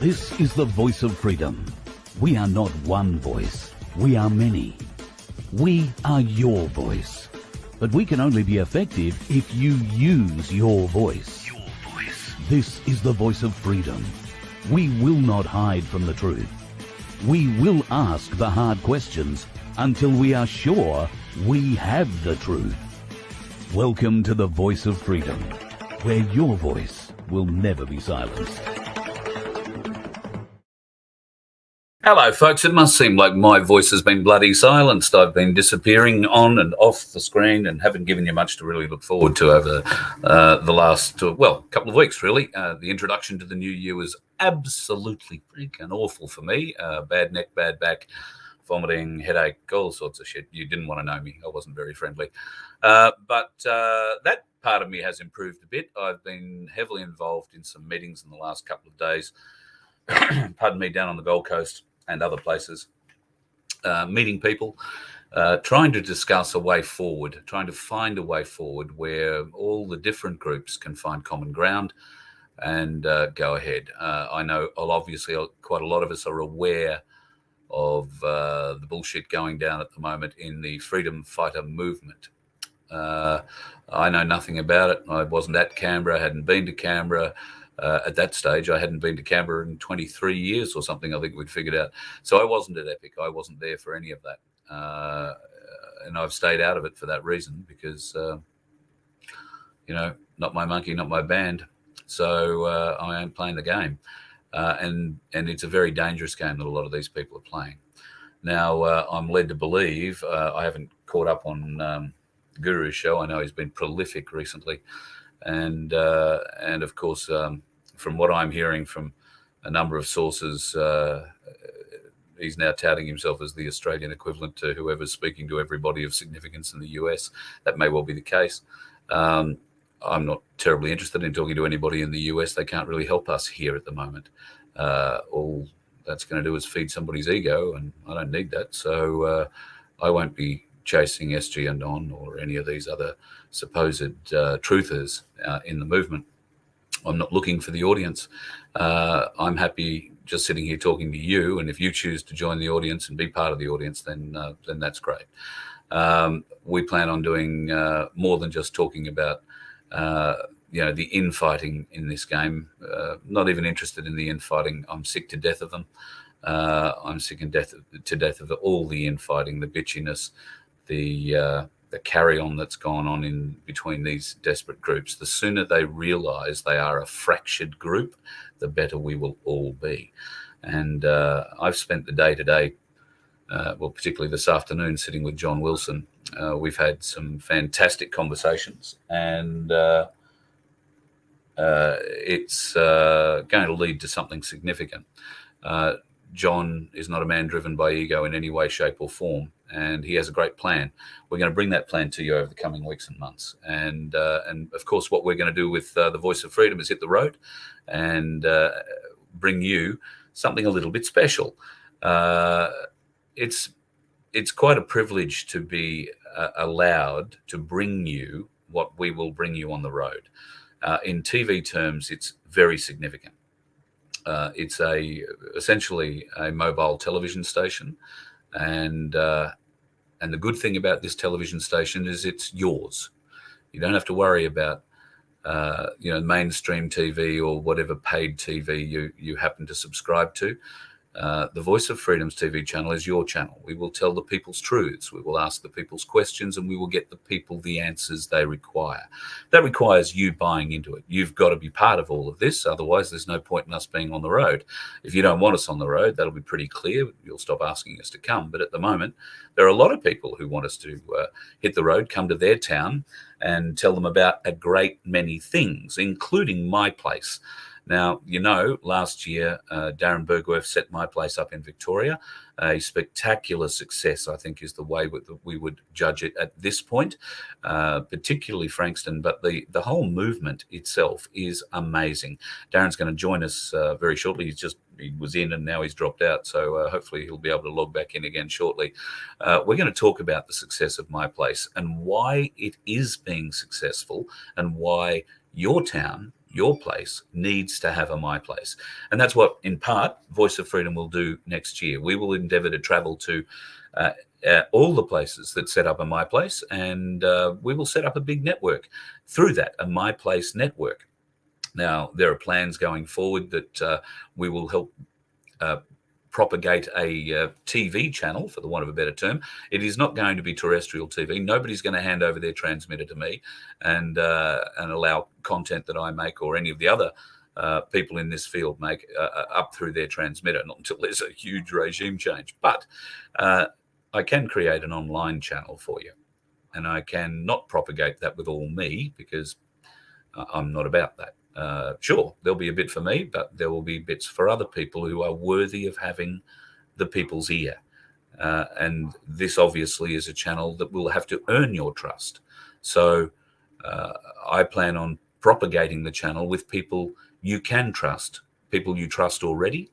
This is the voice of freedom. We are not one voice. We are many. We are your voice. But we can only be effective if you use your voice. Your voice. This is the voice of freedom. We will not hide from the truth. We will ask the hard questions until we are sure we have the truth. Welcome to the voice of freedom, where your voice will never be silenced. Hello, folks. It must seem like my voice has been bloody silenced. I've been disappearing on and off the screen and haven't given you much to really look forward to over the last, couple of weeks, really. The introduction to the new year was absolutely freaking awful for me. Bad neck, bad back, vomiting, headache, all sorts of shit. You didn't want to know me. I wasn't very friendly. But that part of me has improved a bit. I've been heavily involved in some meetings in the last couple of days, pardon me, down on the Gold Coast and other places, meeting people, trying to discuss a way forward, trying to find a way forward where all the different groups can find common ground and go ahead. I know obviously quite a lot of us are aware of the bullshit going down at the moment in the freedom fighter movement. I know nothing about it. I wasn't at Canberra, hadn't been to Canberra. At that stage, I hadn't been to Canberra in 23 years or something, I think we'd figured out. So I wasn't at Epic. I wasn't there for any of that. And I've stayed out of it for that reason because, not my monkey, not my band. So I am playing the game. And it's a very dangerous game that a lot of these people are playing. Now, I'm led to believe, I haven't caught up on Guru's show. I know he's been prolific recently. And of course, from what I'm hearing from a number of sources, he's now touting himself as the Australian equivalent to whoever's speaking to everybody of significance in the US. That may well be the case. I'm not terribly interested in talking to anybody in the US. They can't really help us here at the moment. All that's going to do is feed somebody's ego, and I don't need that. So I won't be chasing SG and On or any of these other supposed truthers in the movement. I'm not looking for the audience. I'm happy just sitting here talking to you, and if you choose to join the audience and be part of the audience, then that's great. We plan on doing more than just talking about the infighting in this game. Not even interested in the infighting. I'm sick to death of them. I'm sick to death of all the infighting, the bitchiness, the carry-on that's gone on in between these desperate groups. The sooner they realize they are a fractured group, the better we will all be. And I've spent the day today, particularly this afternoon, sitting with John Wilson. We've had some fantastic conversations, and it's going to lead to something significant. John is not a man driven by ego in any way, shape or form, and he has a great plan. We're going to bring that plan to you over the coming weeks and months. And of course, what we're going to do with the Voice of Freedom is hit the road and bring you something a little bit special. It's quite a privilege to be allowed to bring you what we will bring you on the road. In TV terms, it's very significant. It's essentially a mobile television station, and the good thing about this television station is it's yours. You don't have to worry about mainstream TV or whatever paid TV you happen to subscribe to. The Voice of Freedom's TV channel is your channel. We will tell the people's truths. We will ask the people's questions, and we will get the people the answers they require. That requires you buying into it. You've got to be part of all of this. Otherwise, there's no point in us being on the road. If you don't want us on the road, that'll be pretty clear. You'll stop asking us to come. But at the moment, there are a lot of people who want us to hit the road, come to their town, and tell them about a great many things, including my place. Now, last year, Darren Bergwerf set my place up in Victoria. A spectacular success, I think, is the way that we would judge it at this point, particularly Frankston. But the whole movement itself is amazing. Darren's going to join us very shortly. He was in and now he's dropped out. So hopefully he'll be able to log back in again shortly. We're going to talk about the success of my place and why it is being successful and why your town, your place needs to have a My Place. And that's what, in part, Voice of Freedom will do next year. We will endeavour to travel to all the places that set up a My Place, and we will set up a big network through that, a My Place network. Now, there are plans going forward that we will help propagate a TV channel, for the want of a better term. It is not going to be terrestrial TV. Nobody's going to hand over their transmitter to me and allow content that I make or any of the other people in this field make up through their transmitter, not until there's a huge regime change. But I can create an online channel for you, and I can not propagate that with all me, because I'm not about that. Sure, there'll be a bit for me, but there will be bits for other people who are worthy of having the people's ear. And this obviously is a channel that will have to earn your trust. So I plan on propagating the channel with people you can trust, people you trust already,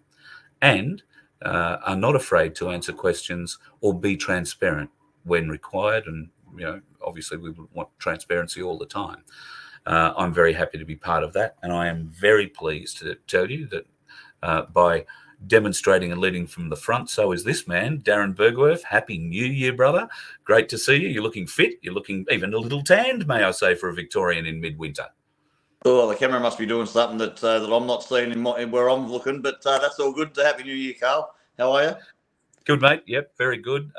and are not afraid to answer questions or be transparent when required. And, obviously we want transparency all the time. I'm very happy to be part of that, and I am very pleased to tell you that by demonstrating and leading from the front, so is this man, Darren Bergwerf. Happy New Year, brother. Great to see you. You're looking fit. You're looking even a little tanned, may I say, for a Victorian in midwinter. Oh, the camera must be doing something that I'm not seeing in where I'm looking, but that's all good. Happy New Year, Carl. How are you? Good, mate. Yep, very good.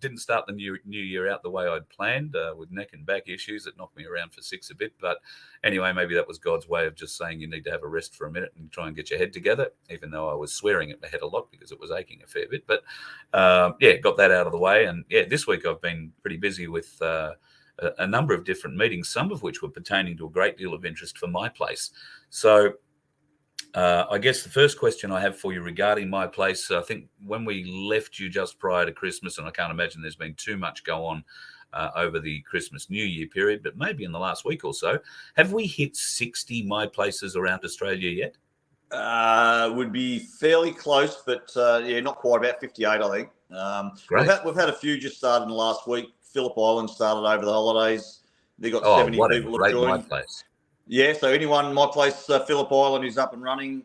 Didn't start the new year out the way I'd planned with neck and back issues that knocked me around for 6 a bit. But anyway, maybe that was God's way of just saying you need to have a rest for a minute and try and get your head together, even though I was swearing at my head a lot because it was aching a fair bit. But got that out of the way. And this week I've been pretty busy with a number of different meetings, some of which were pertaining to a great deal of interest for My Place. So I guess the first question I have for you regarding My Place, I think when we left you just prior to Christmas, and I can't imagine there's been too much go on over the Christmas New Year period, but maybe in the last week or so, have we hit 60 My Places around Australia yet? Would be fairly close, but not quite, about 58, I think. Great. We've had a few just started in the last week. Phillip Island started over the holidays. They got 70 people have joined. My Place. Yeah, so anyone, My Place, Phillip Island is up and running.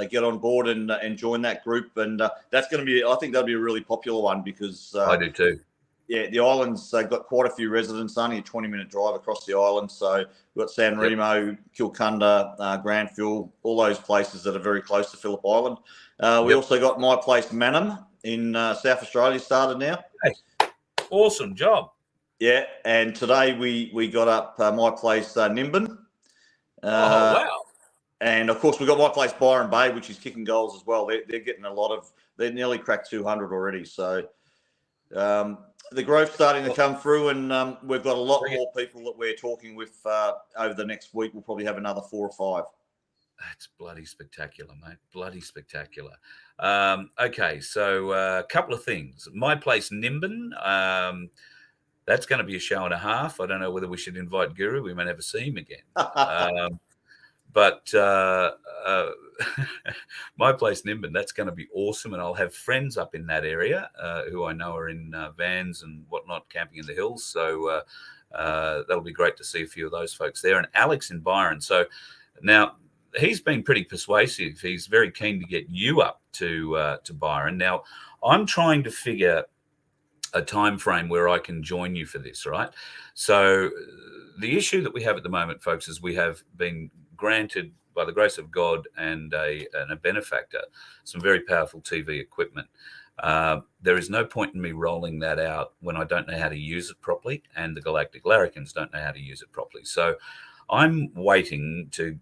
Get on board and join that group, and that's going to be. I think that'll be a really popular one because I do too. Yeah, the island's got quite a few residents. Only a 20-minute drive across the island, so we've got San Remo, Kilcunda, Granville, all those places that are very close to Phillip Island. We also got My Place Manham in South Australia started now. Hey, awesome job. Yeah, and today we got up My Place Nimbin. Wow. And, of course, we've got My Place Byron Bay, which is kicking goals as well. They're getting a lot of – they've nearly cracked 200 already. So the growth's starting to come through, and we've got a lot more people that we're talking with over the next week. We'll probably have another 4 or 5. That's bloody spectacular, mate. Bloody spectacular. Okay, so a couple of things. My Place Nimbin, that's going to be a show and a half. I don't know whether we should invite Guru. We may never see him again. But My Place Nimbin, that's going to be awesome. And I'll have friends up in that area who I know are in vans and whatnot, camping in the hills. So that'll be great to see a few of those folks there. And Alex in Byron. So now he's been pretty persuasive. He's very keen to get you up to Byron. Now, I'm trying to figure a time frame where I can join you for this, right? So the issue that we have at the moment, folks, is we have been granted, by the grace of God and a benefactor, some very powerful TV equipment. There is no point in me rolling that out when I don't know how to use it properly, and the Galactic Larrikins don't know how to use it properly. So I'm waiting to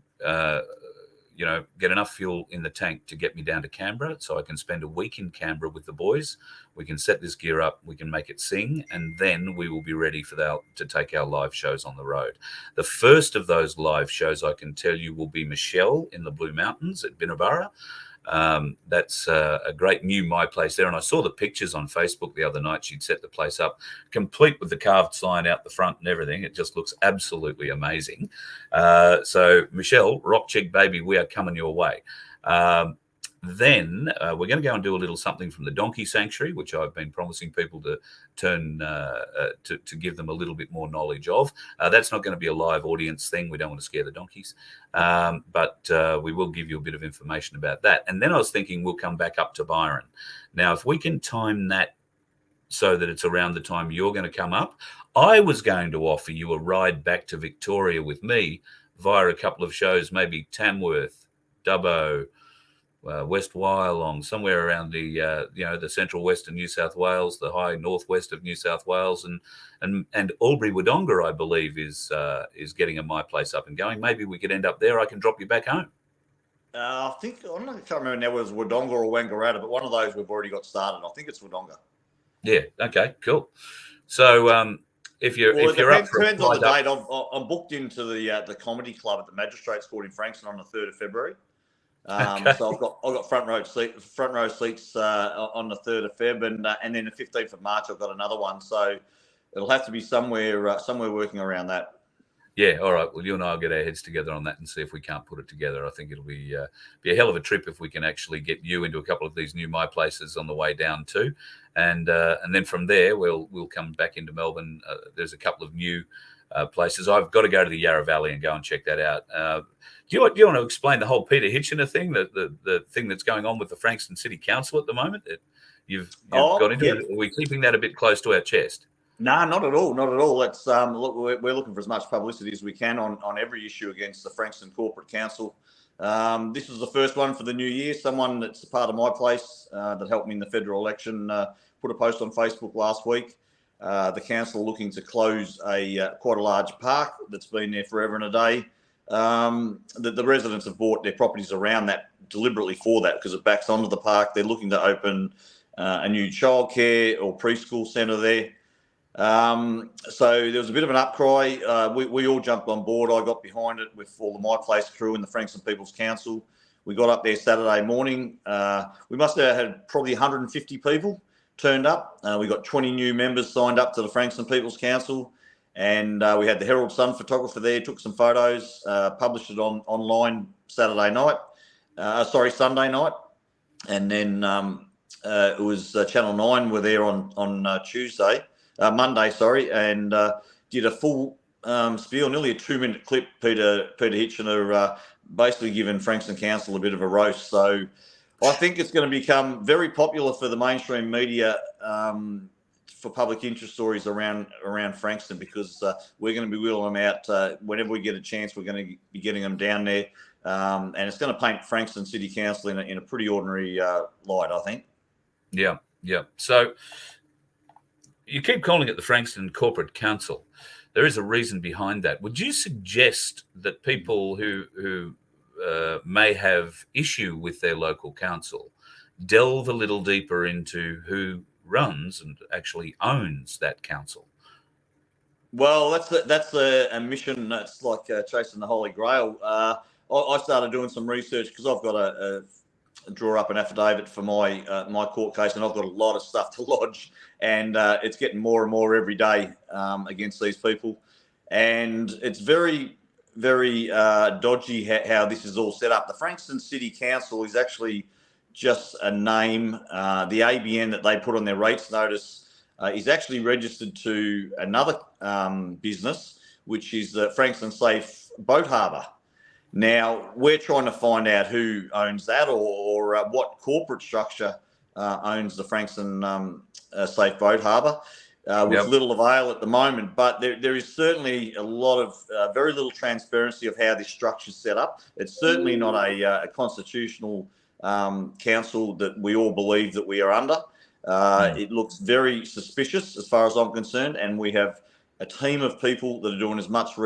get enough fuel in the tank to get me down to Canberra so I can spend a week in Canberra with the boys. We can set this gear up, we can make it sing, and then we will be ready to take our live shows on the road. The first of those live shows, I can tell you, will be Michelle in the Blue Mountains at Binnaburra. That's a great new My Place there. And I saw the pictures on Facebook the other night. She'd set the place up complete with the carved sign out the front and everything. It just looks absolutely amazing. So Michelle, rock chick baby, we are coming your way. Then we're going to go and do a little something from the donkey sanctuary, which I've been promising people to turn to give them a little bit more knowledge of. That's not going to be a live audience thing. We don't want to scare the donkeys, but we will give you a bit of information about that. And then I was thinking we'll come back up to Byron. Now, if we can time that so that it's around the time you're going to come up, I was going to offer you a ride back to Victoria with me via a couple of shows, maybe Tamworth, Dubbo, West Wyalong, somewhere around the the central west of New South Wales, the high northwest of New South Wales, and Albury Wodonga, I believe, is getting a My Place up and going. Maybe we could end up there. I can drop you back home. I can't remember now whether it was Wodonga or Wangaratta, but one of those we've already got started. I think it's Wodonga. Yeah. Okay. Cool. So if you're up for depends on the date. I'm booked into the comedy club at the Magistrates Court in Frankston on the 3rd of February. Okay. So I've got front row seats on the 3rd of Feb, and then the 15th of March I've got another one. So it'll have to be somewhere working around that. Yeah, all right. Well, you and I will get our heads together on that and see if we can't put it together. I think it'll be a hell of a trip if we can actually get you into a couple of these new My Places on the way down too, and then from there we'll come back into Melbourne. There's a couple of new places. I've got to go to the Yarra Valley and go and check that out. Do you want to explain the whole Peter Hitchener thing, the thing that's going on with the Frankston City Council at the moment? You've got into it. Are we keeping that a bit close to our chest? No, not at all. Not at all. Let's look. We're looking for as much publicity as we can on every issue against the Frankston Corporate Council. This was the first one for the new year. Someone that's a part of My Place that helped me in the federal election put a post on Facebook last week. The council looking to close quite a large park that's been there forever and a day. The residents have bought their properties around that deliberately for that because it backs onto the park. They're looking to open a new childcare or preschool centre there. So there was a bit of an outcry. We all jumped on board. I got behind it with all the My Place crew and the Frankston People's Council. We got up there Saturday morning. We must have had probably 150 people turned up. We got 20 new members signed up to the Frankston People's Council. And we had the Herald Sun photographer there, took some photos, published it online Sunday night. And then it was Channel 9 were there on Monday, and did a full spiel, nearly a 2-minute clip. Peter Hitchener basically giving Frankston Council a bit of a roast. So I think it's going to become very popular for the mainstream media for public interest stories around Frankston because we're going to be wheeling them out whenever we get a chance. We're going to be getting them down there, and it's going to paint Frankston City Council in a pretty ordinary light, I think. Yeah. So you keep calling it the Frankston Corporate Council. There is a reason behind that. Would you suggest that people who may have issue with their local council delve a little deeper into who runs and actually owns that council? Well, that's a mission. That's like chasing the Holy Grail. I started doing some research because I've got a draw up an affidavit for my court case, and I've got a lot of stuff to lodge, and it's getting more and more every day against these people, and it's very, very dodgy how this is all set up. The Frankston City Council is actually just a name. The ABN that they put on their rates notice is actually registered to another business, which is the Frankston Safe Boat Harbour. Now, we're trying to find out who owns that or what corporate structure owns the Frankston Safe Boat Harbour, with little avail at the moment. But there is certainly a lot of very little transparency of how this structure is set up. It's certainly not a constitutional council that we all believe that we are under. It looks very suspicious as far as I'm concerned, and we have a team of people that are doing as much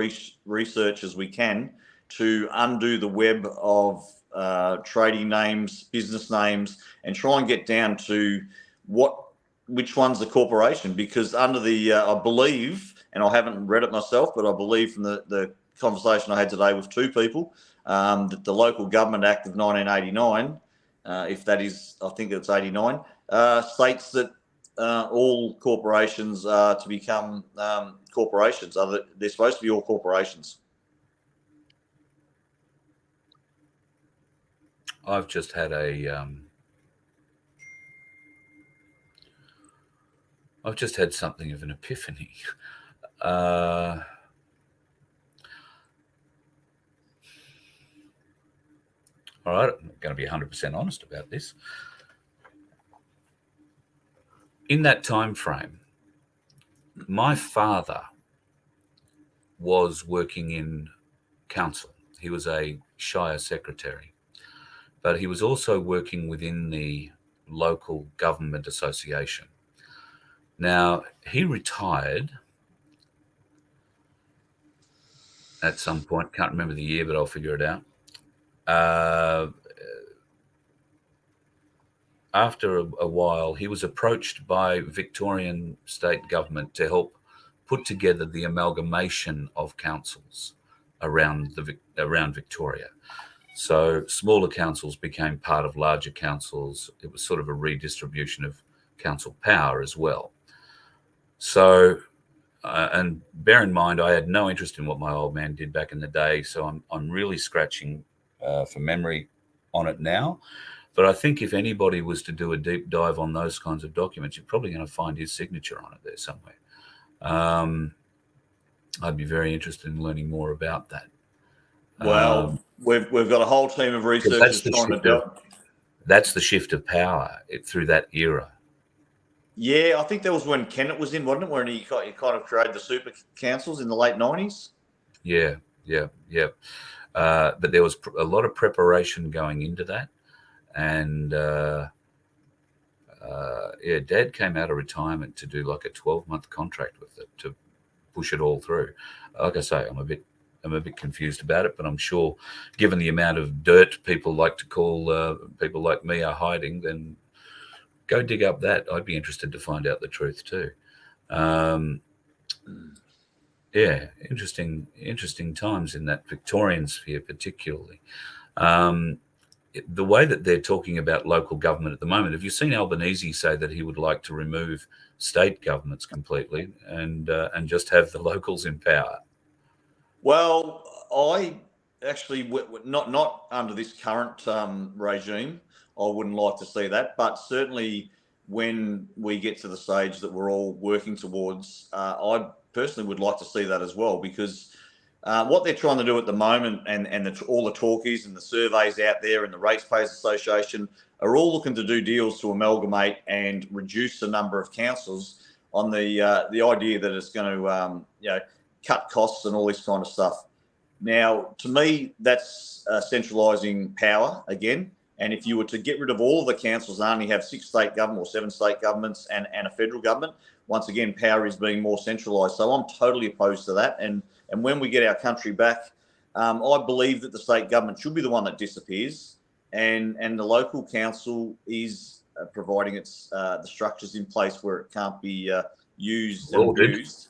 research as we can to undo the web of trading names, business names, and try and get down to which one's the corporation. Because under the, I believe, and I haven't read it myself, but I believe from the conversation I had today with two people, that the Local Government Act of 1989, if that is, I think it's 89, states that all corporations are to become corporations. They're supposed to be all corporations. I've just had something of an epiphany. All right, I'm going to be 100% honest about this. In that time frame, my father was working in council. He was a shire secretary, but he was also working within the local government association. Now, he retired at some point. Can't remember the year, but I'll figure it out. After a while, he was approached by Victorian state government to help put together the amalgamation of councils around Victoria. So smaller councils became part of larger councils. It was sort of a redistribution of council power as well. So, and bear in mind, I had no interest in what my old man did back in the day. So I'm really scratching for memory on it now. But I think if anybody was to do a deep dive on those kinds of documents, you're probably going to find his signature on it there somewhere. I'd be very interested in learning more about that. Well, we've got a whole team of researchers trying to do. That's the shift of power through that era. Yeah, I think that was when Kennett was in, wasn't it? When he kind of created the super councils in the late 90s. Yeah. But there was a lot of preparation going into that. And Dad came out of retirement to do like a 12-month contract with it to push it all through. Like I say, I'm a bit confused about it, but I'm sure, given the amount of dirt people like to call people like me are hiding, then go dig up that. I'd be interested to find out the truth too. Interesting times in that Victorian sphere, particularly. The way that they're talking about local government at the moment, have you seen Albanese say that he would like to remove state governments completely and just have the locals in power? Well, I actually, not under this current regime, I wouldn't like to see that. But certainly when we get to the stage that we're all working towards, I personally would like to see that as well, because what they're trying to do at the moment, and all the talkies and the surveys out there and the Ratepayers Association are all looking to do deals to amalgamate and reduce the number of councils on the idea that it's going to cut costs and all this kind of stuff. Now, to me, that's centralising power again. And if you were to get rid of all of the councils and only have 6 state government or 7 state governments and a federal government, once again, power is being more centralised. So I'm totally opposed to that. And when we get our country back, I believe that the state government should be the one that disappears, and the local council is providing its the structures in place where it can't be used and abused.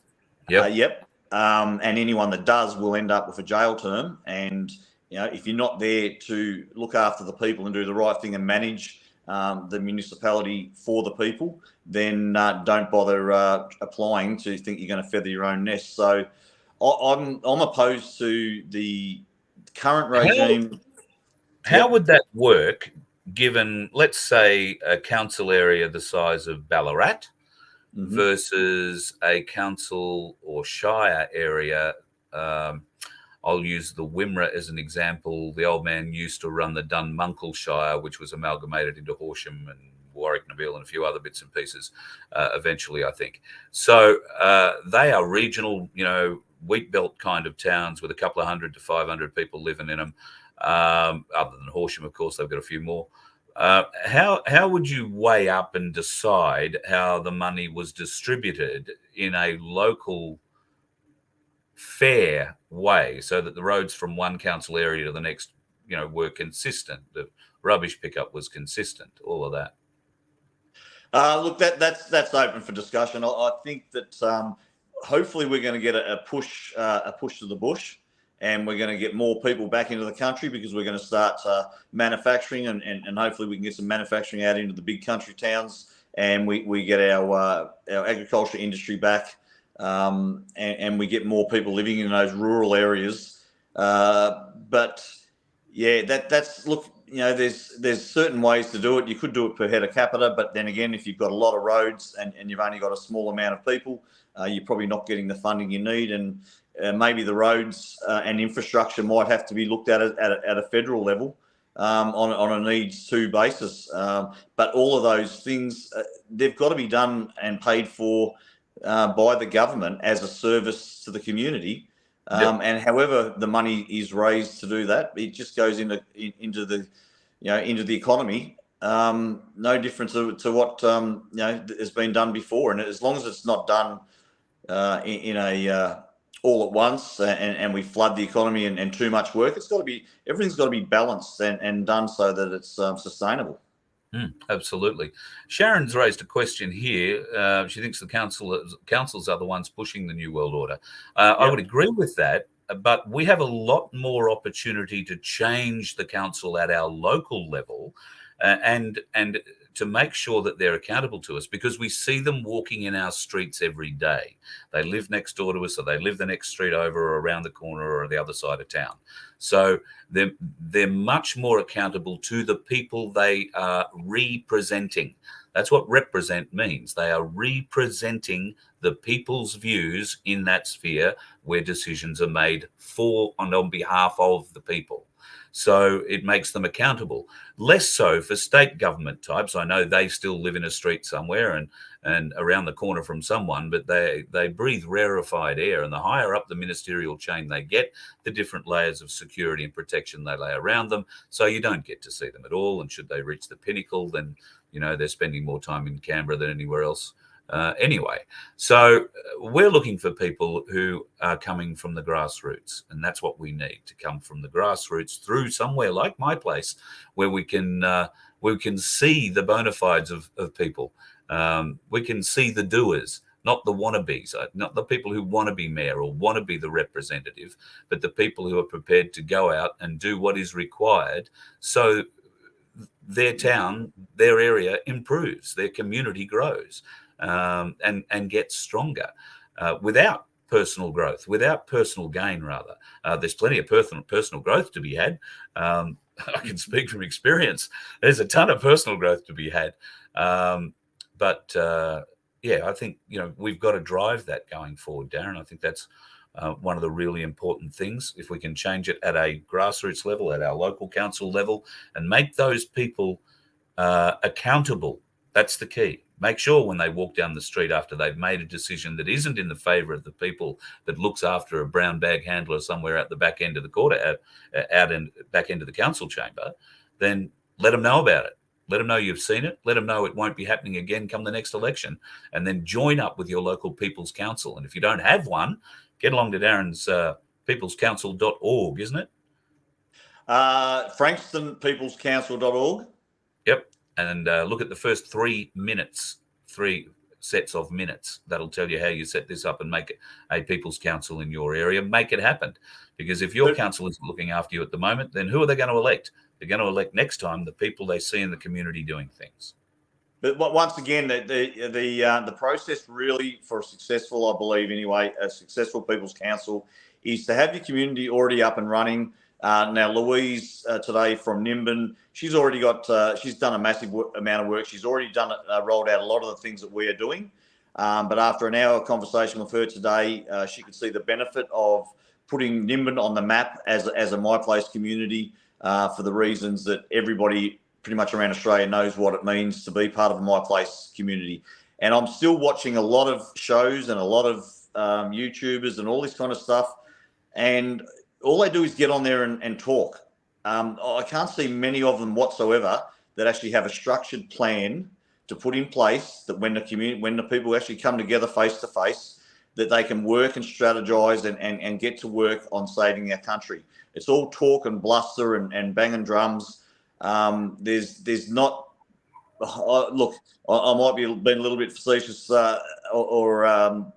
Yep. And anyone that does will end up with a jail term. And if you're not there to look after the people and do the right thing and manage the municipality for the people, then don't bother applying to think you're going to feather your own nest. So I'm opposed to the current regime. How would that work, given, let's say, a council area the size of Ballarat versus a council or shire area? I'll use the Wimmera as an example. The old man used to run the Dunmunkle Shire, which was amalgamated into Horsham and Warwick, Nabil, and a few other bits and pieces eventually, I think. So they are regional, wheat belt kind of towns with a couple of 100 to 500 people living in them. Other than Horsham, of course, they've got a few more. How would you weigh up and decide how the money was distributed in a local fair way so that the roads from one council area to the next, were consistent? The rubbish pickup was consistent, all of that. Look, that's open for discussion. I think that hopefully we're going to get a push to the bush, and we're going to get more people back into the country, because we're going to start manufacturing, and hopefully we can get some manufacturing out into the big country towns, and we get our agriculture industry back, and we get more people living in those rural areas. But yeah, that's look. there's certain ways to do it. You could do it per head of capita, but then again, if you've got a lot of roads and you've only got a small amount of people, you're probably not getting the funding you need. And maybe the roads and infrastructure might have to be looked at a federal level on a needs-to basis. But all of those things, they've got to be done and paid for by the government as a service to the community. And however the money is raised to do that, it just goes into the economy. No difference to what has been done before. And as long as it's not done in a all at once and we flood the economy and too much work, everything's got to be balanced and done so that it's sustainable. Absolutely. Sharon's raised a question here. She thinks the councils are the ones pushing the New World Order. I would agree with that, but we have a lot more opportunity to change the council at our local level and to make sure that they're accountable to us, because we see them walking in our streets every day. They live next door to us, or they live the next street over or around the corner or the other side of town. So they're much more accountable to the people they are representing. That's what represent means. They are representing the people's views in that sphere where decisions are made for and on behalf of the people. So it makes them accountable. Less so for state government types. I know they still live in a street somewhere and around the corner from someone, but they breathe rarefied air. And the higher up the ministerial chain they get, the different layers of security and protection they lay around them. So you don't get to see them at all. And should they reach the pinnacle, then, they're spending more time in Canberra than anywhere else. Anyway, so we're looking for people who are coming from the grassroots, and that's what we need, to come from the grassroots through somewhere like my place, where we can see the bona fides of people. We can see the doers, not the wannabes, not the people who want to be mayor or want to be the representative, but the people who are prepared to go out and do what is required so their town, their area improves, their community grows. And get stronger without personal growth, without personal gain, rather. There's plenty of personal growth to be had. I can speak from experience. There's a ton of personal growth to be had. But I think, we've got to drive that going forward, Darren. I think that's one of the really important things. If we can change it at a grassroots level, at our local council level, and make those people accountable, that's the key. Make sure when they walk down the street after they've made a decision that isn't in the favour of the people, that looks after a brown bag handler somewhere at the back end of the quarter, out in back end of the council chamber, then let them know about it. Let them know you've seen it. Let them know it won't be happening again come the next election. And then join up with your local People's Council. And if you don't have one, get along to Darren's peoplescouncil.org, isn't it? FrankstonPeoplesCouncil.org. Yep. And look at the first 3 minutes, 3 sets of minutes. That'll tell you how you set this up and make it a People's Council in your area. Make it happen. Because if your council isn't looking after you at the moment, then who are they going to elect? They're going to elect next time the people they see in the community doing things. But once again, the process really for a successful, I believe anyway, a successful People's Council is to have your community already up and running. Now, Louise today from Nimbin, she's already got, she's done a massive amount of work. She's already done rolled out a lot of the things that we are doing. But after an hour conversation with her today, she could see the benefit of putting Nimbin on the map as a My Place community for the reasons that everybody pretty much around Australia knows what it means to be part of a My Place community. And I'm still watching a lot of shows and a lot of YouTubers and all this kind of stuff. And all they do is get on there and talk. I can't see many of them whatsoever that actually have a structured plan to put in place that when the people actually come together face to face, that they can work and strategize and get to work on saving our country. It's all talk and bluster and banging drums. There's not. Look, I might be being a little bit facetious or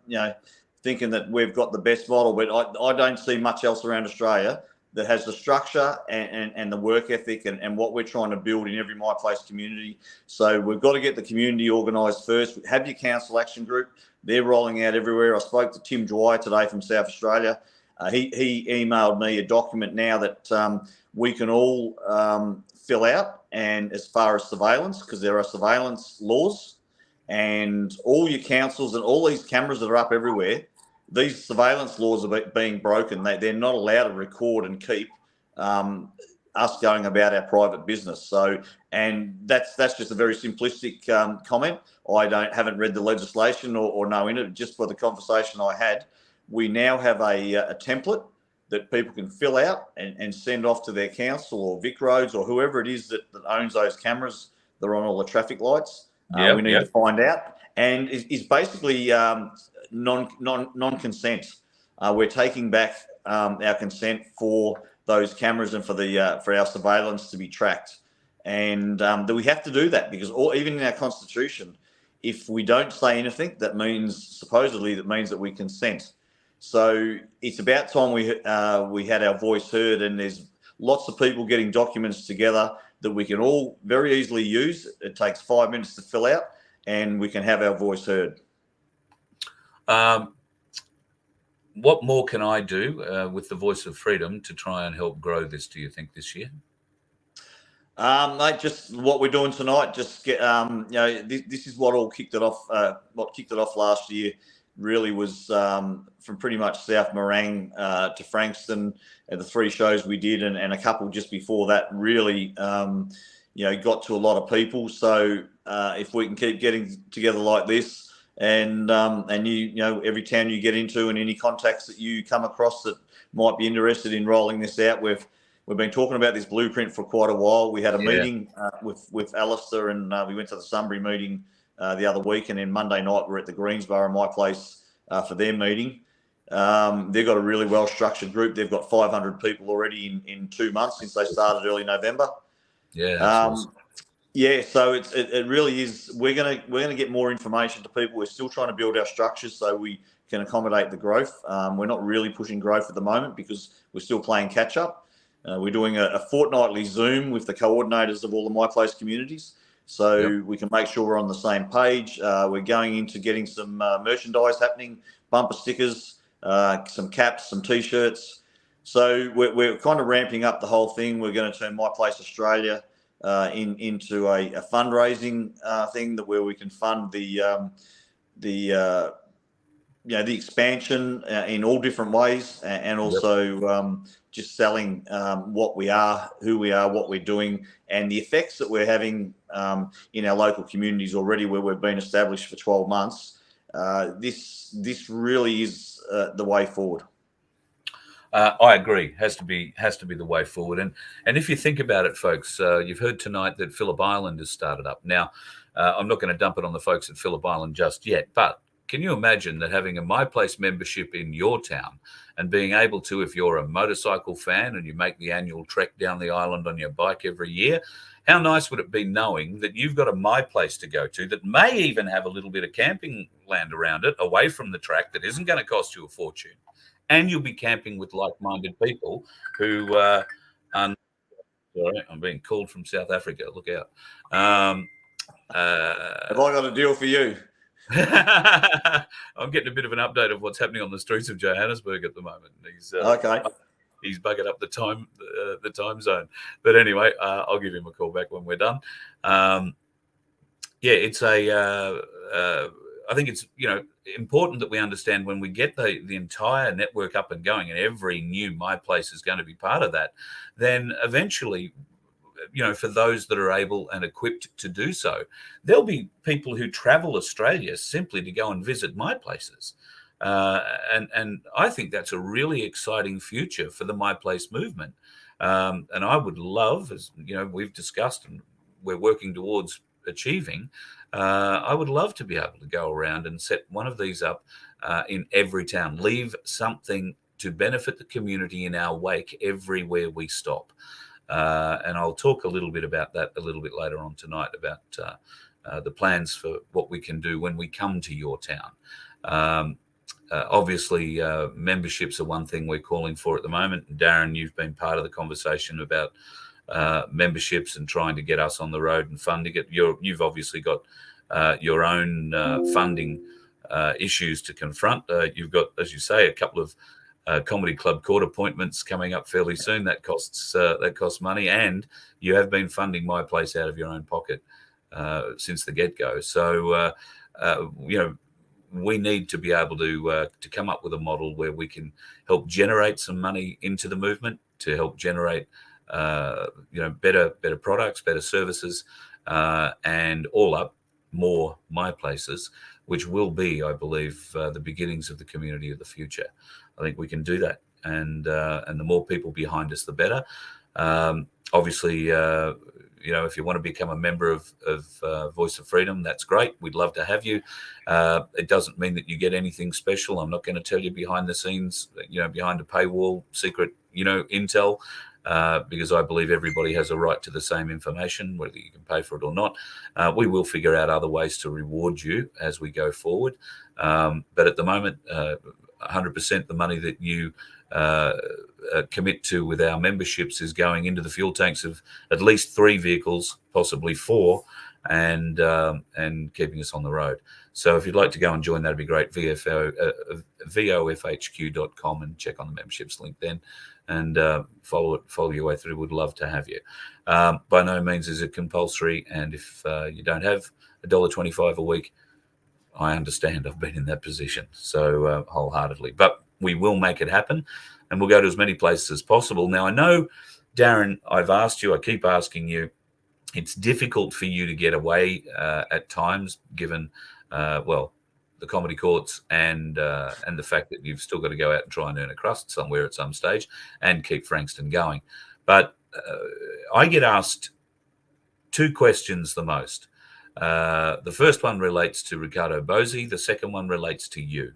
thinking that we've got the best model, but I don't see much else around Australia that has the structure and the work ethic and what we're trying to build in every My Place community. So we've got to get the community organised first. Have your council action group. They're rolling out everywhere. I spoke to Tim Dwyer today from South Australia. He emailed me a document now that we can all fill out, and as far as surveillance, because there are surveillance laws, and all your councils and all these cameras that are up everywhere, these surveillance laws are being broken. They're not allowed to record and keep us going about our private business. So, and that's just a very simplistic comment. I haven't read the legislation or know in it. Just for the conversation I had, we now have a template that people can fill out and send off to their council or Vic Roads or whoever it is that owns those cameras that are on all the traffic lights. We need to find out, and is basically non-consent. We're taking back our consent for those cameras and for our surveillance to be tracked, and that we have to do that because even in our constitution, if we don't say anything, that means that we consent. So it's about time we had our voice heard, and there's lots of people getting documents together that we can all very easily use. It takes 5 minutes to fill out, and we can have our voice heard. What more can I do with the Voice of Freedom to try and help grow this, do you think, this year? Mate, just what we're doing tonight, just get, this is what all kicked it off. What kicked it off last year really was from pretty much South Morang to Frankston, and the 3 shows we did, and a couple just before that really, got to a lot of people. So if we can keep getting together like this, and every town you get into and any contacts that you come across that might be interested in rolling this out, we've been talking about this blueprint for quite a while. We had a meeting with Alistair, and we went to the Sunbury meeting the other week, and then Monday night we're at the Greensboro, my place, for their meeting. They've got a really well structured group. They've got 500 people already in 2 months since they started early November. Yeah. Awesome. Yeah, so it really is. We're gonna get more information to people. We're still trying to build our structures so we can accommodate the growth. We're not really pushing growth at the moment because we're still playing catch up. We're doing a fortnightly Zoom with the coordinators of all the My Place communities, so we can make sure we're on the same page. We're going into getting some merchandise happening, bumper stickers, some caps, some T-shirts. So we're kind of ramping up the whole thing. We're going to turn My Place Australia into a fundraising thing where we can fund the expansion in all different ways, and also just selling what we are, who we are, what we're doing, and the effects that we're having in our local communities already, where we've been established for 12 months. This really is the way forward. I agree. Has to be the way forward. And if you think about it, folks, you've heard tonight that Phillip Island has started up. Now, I'm not going to dump it on the folks at Phillip Island just yet, but can you imagine that having a My Place membership in your town and being able to, if you're a motorcycle fan and you make the annual trek down the island on your bike every year, how nice would it be knowing that you've got a My Place to go to that may even have a little bit of camping land around it, away from the track, that isn't going to cost you a fortune. And you'll be camping with like-minded people who sorry, I'm being called from South Africa. Look out. Have I got a deal for you? I'm getting a bit of an update of what's happening on the streets of Johannesburg at the moment. He's buggered up the time zone. But anyway, I'll give him a call back when we're done. It's I think it's important that we understand when we get the entire network up and going, and every new My Place is going to be part of that, then eventually, for those that are able and equipped to do so, there'll be people who travel Australia simply to go and visit My Places. And I think that's a really exciting future for the My Place movement. And I would love, as we've discussed and we're working towards achieving, I would love to be able to go around and set one of these up in every town, leave something to benefit the community in our wake everywhere we stop. And I'll talk a little bit about that a little bit later on tonight, about the plans for what we can do when we come to your town. Obviously, memberships are one thing we're calling for at the moment. Darren, you've been part of the conversation about memberships and trying to get us on the road and funding it. You've obviously got your own funding issues to confront. You've got, as you say, a couple of comedy club court appointments coming up fairly soon. That costs money, and you have been funding My Place out of your own pocket since the get-go. So we need to be able to come up with a model where we can help generate some money into the movement to help generate better products, better services, and all up more My Places, which will be, I believe, the beginnings of the community of the future. I think we can do that, and the more people behind us, the better. Obviously, if you want to become a member of Voice of Freedom, that's great. We'd love to have you. It doesn't mean that you get anything special. I'm not going to tell you behind the scenes, behind a paywall, secret, intel, because I believe everybody has a right to the same information, whether you can pay for it or not. We will figure out other ways to reward you as we go forward. But at the moment, 100% the money that you commit to with our memberships is going into the fuel tanks of at least 3 vehicles, possibly 4, and keeping us on the road. So if you'd like to go and join, that'd be great. VOFHQ.com and check on the memberships link then, and follow your way through. Would love to have you. By no means is it compulsory, and if you don't have $1.25 a week, I understand. I've been in that position, so wholeheartedly. But we will make it happen, and we'll go to as many places as possible. Now, I know, Darren, I keep asking you, it's difficult for you to get away at times, given, the comedy courts and the fact that you've still got to go out and try and earn a crust somewhere at some stage and keep Frankston going. But I get asked 2 questions the most. The first one relates to Ricardo Bosey. The second one relates to you.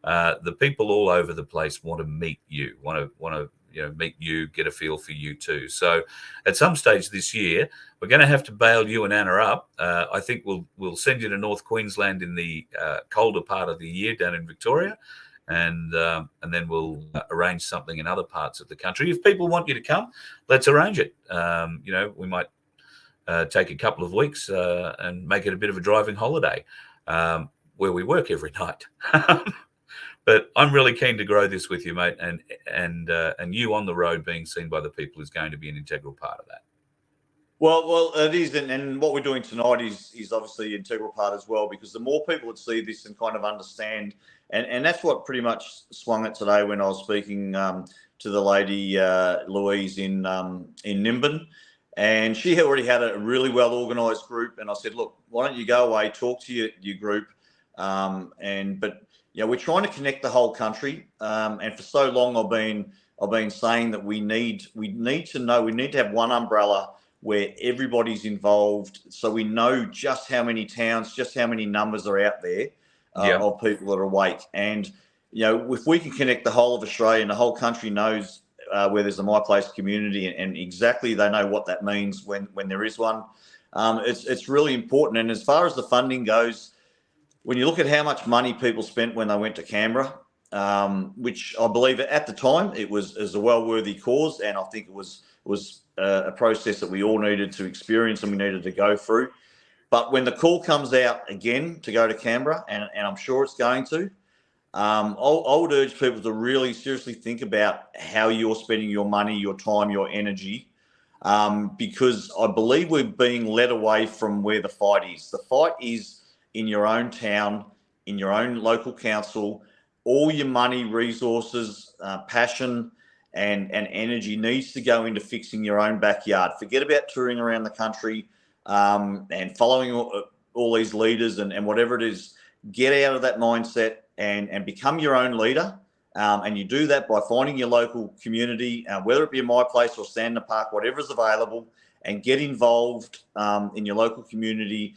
The people all over the place want to meet you, want to meet you, get a feel for you too. So at some stage this year, we're going to have to bail you and Anna up. I think we'll send you to North Queensland in the colder part of the year down in Victoria, and then we'll arrange something in other parts of the country. If people want you to come, let's arrange it. We might take a couple of weeks and make it a bit of a driving holiday where we work every night. But I'm really keen to grow this with you, mate, and you on the road being seen by the people is going to be an integral part of that. Well, it is, and what we're doing tonight is obviously an integral part as well, because the more people that see this and kind of understand, and that's what pretty much swung it today when I was speaking to the lady Louise in Nimbin, and she already had a really well organised group, and I said, look, why don't you go away, talk to your group, but we're trying to connect the whole country, and for so long I've been saying that we need to have one umbrella where everybody's involved, so we know just how many towns, just how many numbers are out there of people that are awake. And if we can connect the whole of Australia and the whole country knows where there's a My Place community, and exactly they know what that means when there is one, it's really important. And as far as the funding goes, when you look at how much money people spent when they went to Canberra, which I believe at the time it was a well-worthy cause, and I think it was a process that we all needed to experience and we needed to go through. But when the call comes out again to go to Canberra, and I'm sure it's going to, I would urge people to really seriously think about how you're spending your money, your time, your energy, because I believe we're being led away from where the fight is. The fight is in your own town, in your own local council. All your money, resources, passion, and energy needs to go into fixing your own backyard. Forget about touring around the country and following all these leaders and whatever it is. Get out of that mindset and become your own leader. And you do that by finding your local community, whether it be My Place or Stand in the Park, whatever is available, and get involved in your local community,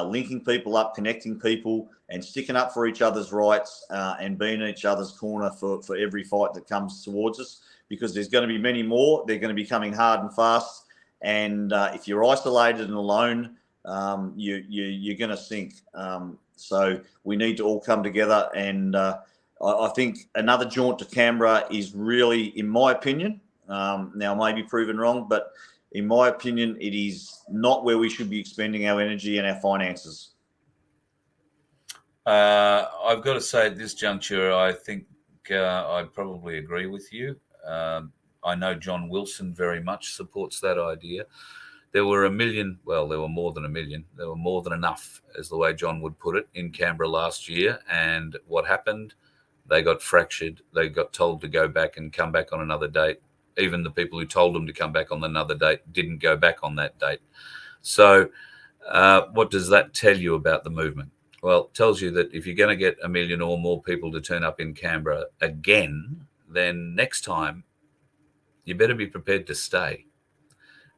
linking people up, connecting people, and sticking up for each other's rights and being in each other's corner for every fight that comes towards us, because there's going to be many more. They're going to be coming hard and fast. And if you're isolated and alone, you're going to sink. So we need to all come together. And I think another jaunt to Canberra is really, in my opinion, now I may be proven wrong, but in my opinion, it is not where we should be expending our energy and our finances. I've got to say at this juncture, I think I'd probably agree with you. I know John Wilson very much supports that idea. There were 1 million, well, there were more than 1 million. There were more than enough, as the way John would put it, in Canberra last year. And what happened? They got fractured. They got told to go back and come back on another date. Even the people who told them to come back on another date didn't go back on that date. So what does that tell you about the movement? Well, it tells you that if you're going to get 1 million or more people to turn up in Canberra again, then next time you better be prepared to stay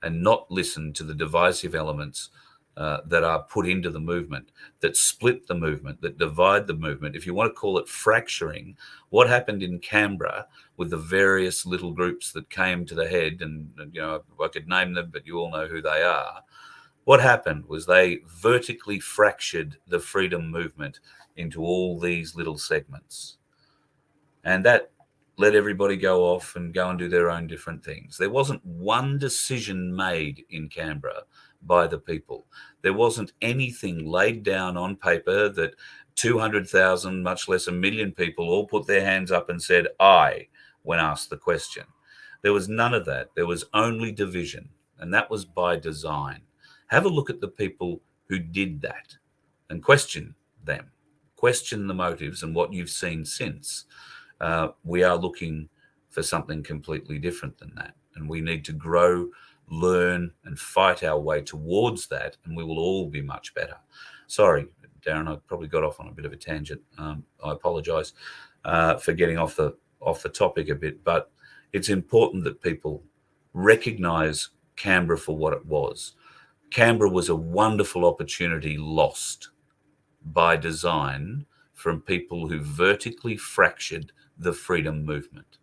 and not listen to the divisive elements that are put into the movement, that split the movement, that divide the movement. If you want to call it fracturing, what happened in Canberra with the various little groups that came to the head, and I could name them, but you all know who they are. What happened was they vertically fractured the freedom movement into all these little segments. And that let everybody go off and go and do their own different things. There wasn't one decision made in Canberra by the people. There wasn't anything laid down on paper that 200,000, much less 1 million people all put their hands up and said, "I," when asked the question. There was none of that. There was only division, and that was by design. Have a look at the people who did that and question them. Question the motives and what you've seen since. We are looking for something completely different than that. And we need to grow, learn, and fight our way towards that, and we will all be much better. Sorry, Darren, I probably got off on a bit of a tangent. I apologise for getting off the topic a bit, but it's important that people recognise Canberra for what it was. Canberra was a wonderful opportunity lost by design from people who vertically fractured the freedom movement,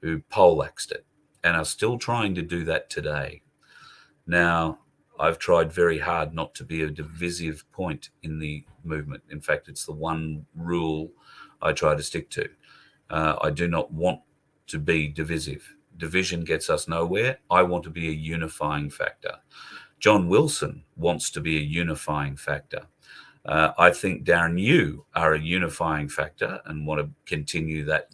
who poleaxed it, and are still trying to do that today. Now, I've tried very hard not to be a divisive point in the movement. In fact, it's the one rule I try to stick to. I do not want to be divisive. Division gets us nowhere. I want to be a unifying factor. John Wilson wants to be a unifying factor. I think, Darren, you are a unifying factor and want to continue that,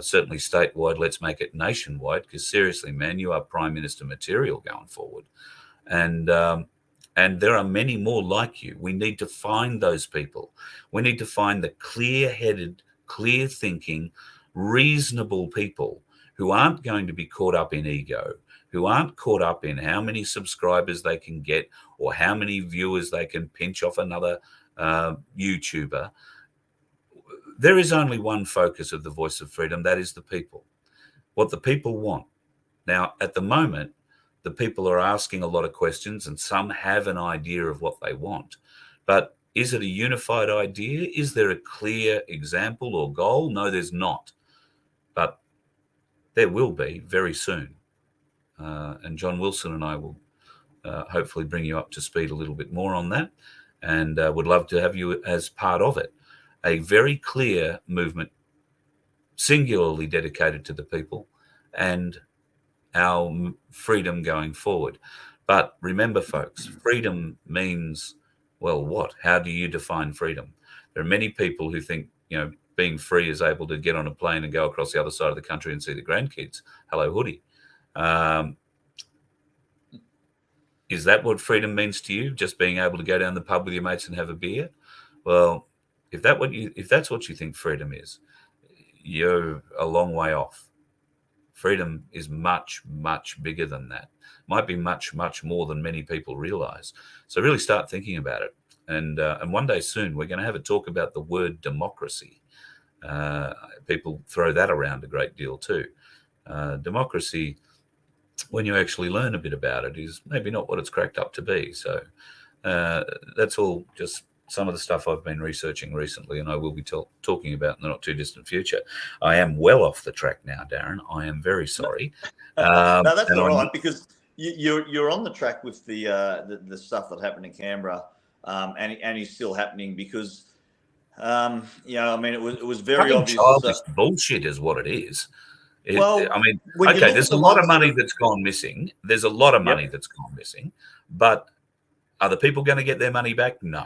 certainly statewide. Let's make it nationwide, because seriously, man, you are Prime Minister material going forward. And there are many more like you. We need to find those people. We need to find the clear-headed, clear-thinking, reasonable people who aren't going to be caught up in ego, who aren't caught up in how many subscribers they can get or how many viewers they can pinch off another YouTuber. There is only one focus of the Voice of Freedom, that is the people. What the people want. Now, at the moment, the people are asking a lot of questions and some have an idea of what they want. But is it a unified idea? Is there a clear example or goal? No, there's not. But there will be very soon. And John Wilson and I will hopefully bring you up to speed a little bit more on that, and would love to have you as part of it. A very clear movement, singularly dedicated to the people and our freedom going forward. But remember, folks, freedom means, well, what? How do you define freedom? There are many people who think, being free is able to get on a plane and go across the other side of the country and see the grandkids. Hello, Hoodie. Is that what freedom means to you? Just being able to go down the pub with your mates and have a beer? Well, if that's what you think freedom is, you're a long way off. Freedom is much, much bigger than that. Might be much, much more than many people realize. So really start thinking about it. And one day soon, we're going to have a talk about the word democracy. People throw that around a great deal too. Democracy, when you actually learn a bit about it, is maybe not what it's cracked up to be. So that's all just some of the stuff I've been researching recently, and I will be talking about in the not too distant future. I am well off the track now, Darren. I am very sorry. No, that's all right, because you're on the track with the stuff that happened in Canberra, and is still happening, because it was very obvious. Childish bullshit is what it is. There's a lot of money that's gone missing. There's a lot of money that's gone missing, but are the people going to get their money back? No.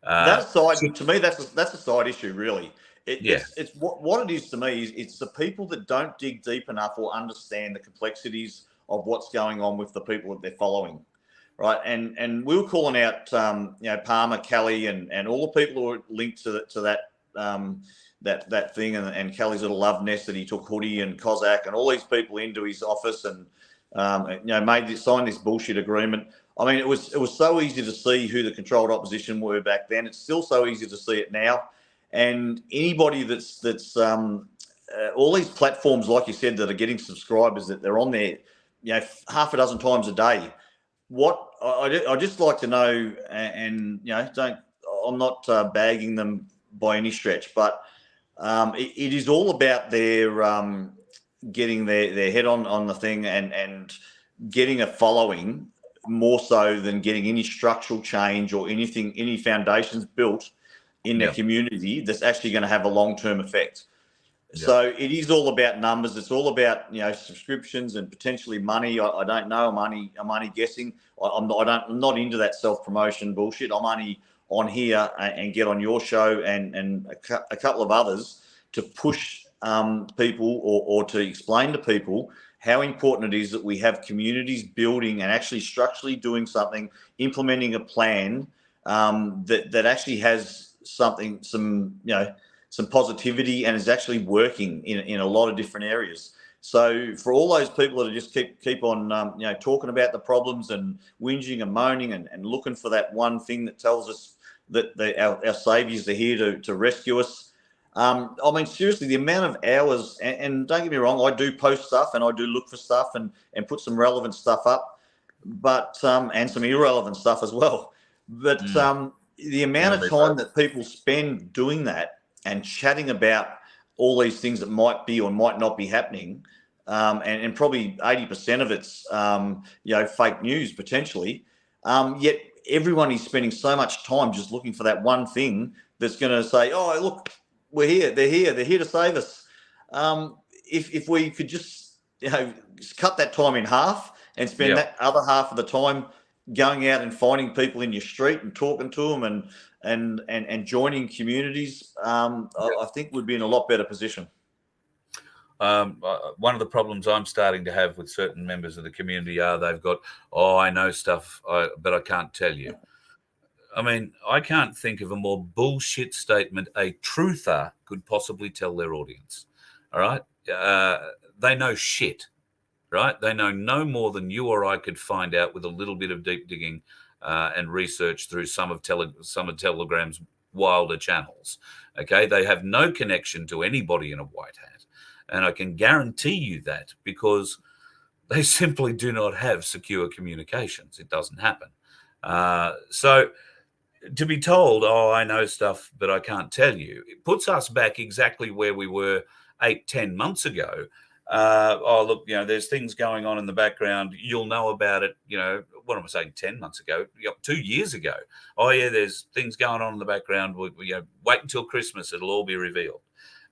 To me, that's a side issue, really. It's what it is to me is it's the people that don't dig deep enough or understand the complexities of what's going on with the people that they're following, right? And we were calling out, Palmer, Kelly, and all the people who are linked to that that thing, and Kelly's little love nest that he took Hoodie and Cossack and all these people into his office and signed this bullshit agreement. I mean, it was so easy to see who the controlled opposition were back then. It's still so easy to see it now. And anybody that's all these platforms, like you said, that are getting subscribers, that they're on there, half a dozen times a day. What I just like to know, and I'm not bagging them by any stretch, but it is all about their getting their head on the thing and getting a following more so than getting any structural change or any foundations built in their community that's actually going to have a long-term effect. Yeah. So it is all about numbers. It's all about subscriptions and potentially money. I don't know. I'm only guessing. I'm not into that self-promotion bullshit. I'm only on here and get on your show and a couple of others to push people or to explain to people how important it is that we have communities building and actually structurally doing something, implementing a plan that actually has some positivity and is actually working in a lot of different areas. So for all those people that just keep on talking about the problems and whinging and moaning and looking for that one thing that tells us that our saviours are here to rescue us. I mean, seriously, the amount of hours, and don't get me wrong, I do post stuff and I do look for stuff and put some relevant stuff up, but and some irrelevant stuff as well. But the amount of time that people spend doing that and chatting about all these things that might be or might not be happening, and probably 80% of it's fake news potentially, yet everyone is spending so much time just looking for that one thing that's going to say, oh, look, we're here, they're here to save us. If we could just cut that time in half and spend that other half of the time going out and finding people in your street and talking to them and joining communities, I think we'd be in a lot better position. One of the problems I'm starting to have with certain members of the community are they've got, I know stuff, but I can't tell you. I mean, I can't think of a more bullshit statement a truther could possibly tell their audience. All right? They know shit, right? They know no more than you or I could find out with a little bit of deep digging and research through some of Telegram's wilder channels. Okay? They have no connection to anybody in a white hat. And I can guarantee you that because they simply do not have secure communications. It doesn't happen. So to be told, I know stuff, but I can't tell you, it puts us back exactly where we were 8-10 months ago. Look, there's things going on in the background. You'll know about it. What am I saying? 10 months ago, 2 years ago. There's things going on in the background. Wait until Christmas. It'll all be revealed.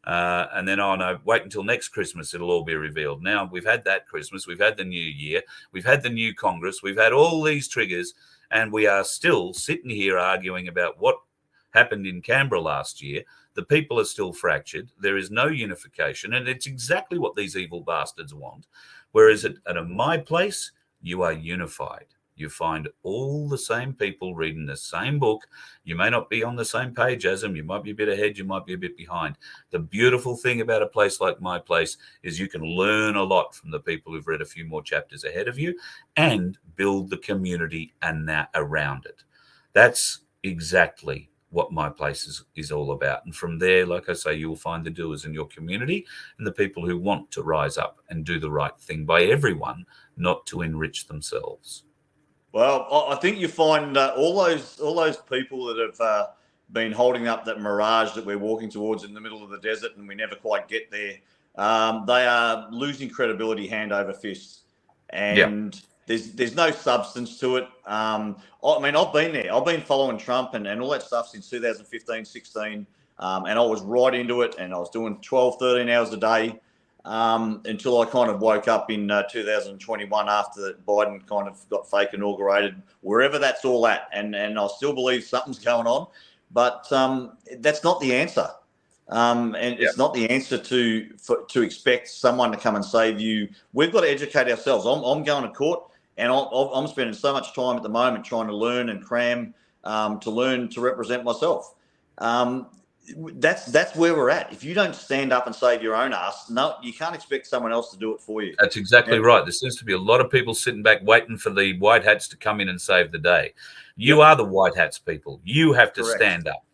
And then, no, wait until next Christmas. It'll all be revealed. Now we've had that Christmas. We've had the new year. We've had the new Congress. We've had all these triggers. And we are still sitting here arguing about what happened in Canberra last year. The people are still fractured. There is no unification. And it's exactly what these evil bastards want. Whereas at my place, you are unified. You find all the same people reading the same book. You may not be on the same page as them. You might be a bit ahead. You might be a bit behind. The beautiful thing about a place like my place is you can learn a lot from the people who've read a few more chapters ahead of you and build the community and that around it. That's exactly what my place is all about. And from there, like I say, you'll find the doers in your community and the people who want to rise up and do the right thing by everyone, not to enrich themselves. Well, I think you find all those people that have been holding up that mirage that we're walking towards in the middle of the desert and we never quite get there, they are losing credibility hand over fist. And there's no substance to it. I mean, I've been there. I've been following Trump and all that stuff since 2015, 16. And I was right into it and I was doing 12, 13 hours a day. Until I kind of woke up in 2021 after Biden kind of got fake inaugurated, wherever that's all at. And I still believe something's going on, but that's not the answer. And it's not the answer to expect someone to come and save you. We've got to educate ourselves. I'm going to court, and I'm spending so much time at the moment trying to learn and cram to learn to represent myself. That's where we're at. If you don't stand up and save your own ass, no, you can't expect someone else to do it for you. That's exactly right. There seems to be a lot of people sitting back waiting for the white hats to come in and save the day. You are the white hats people. You have to stand up.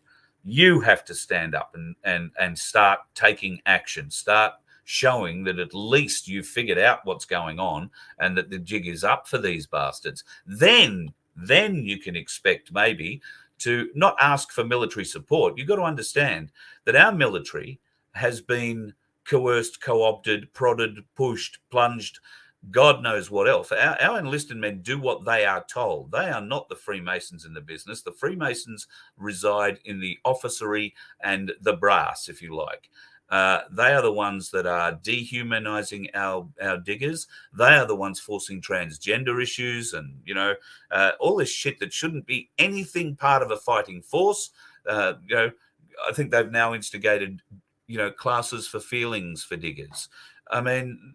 You have to stand up and start taking action. Start showing that at least you've figured out what's going on and that the jig is up for these bastards. Then you can expect maybe to not ask for military support. You've got to understand that our military has been coerced, co-opted, prodded, pushed, plunged, God knows what else. Our enlisted men do what they are told. They are not the Freemasons in the business. The Freemasons reside in the officery and the brass, if you like. They are the ones that are dehumanizing our diggers. They are the ones forcing transgender issues and, all this shit that shouldn't be anything part of a fighting force. I think they've now instigated, classes for feelings for diggers. I mean,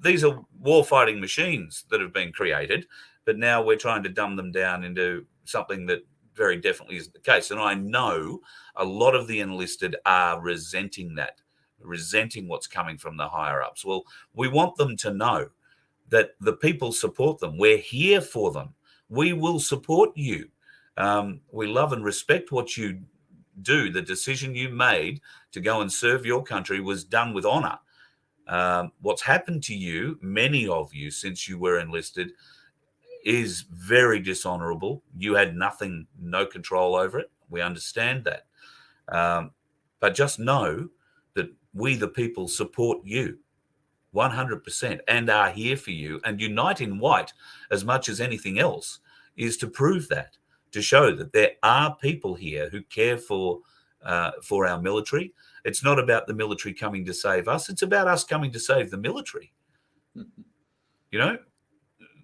these are war-fighting machines that have been created, but now we're trying to dumb them down into something that very definitely isn't the case. And I know a lot of the enlisted are resenting what's coming from the higher-ups. Well, we want them to know that the people support them. We're here for them. We will support you. We love and respect what you do. The decision you made to go and serve your country was done with honor. What's happened to you, many of you, since you were enlisted, is very dishonorable. You had no control over it. We understand that. But just know that we, the people, support you 100% and are here for you. And Unite in White, as much as anything else, is to prove that, to show that there are people here who care for our military. It's not about the military coming to save us. It's about us coming to save the military.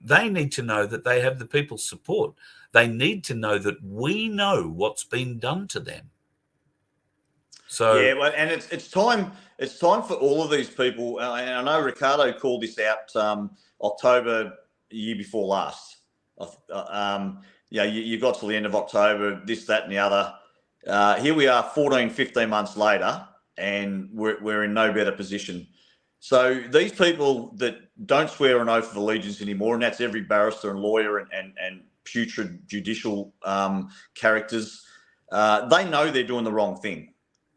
They need to know that they have the people's support. They need to know that we know what's been done to them. So yeah, well, and it's time for all of these people. And I know Ricardo called this out October year before last. You got to the end of October, this, that, and the other. Here we are 14, 15 months later, and we're in no better position. So these people that don't swear an oath of allegiance anymore, and that's every barrister and lawyer and putrid judicial characters, they know they're doing the wrong thing.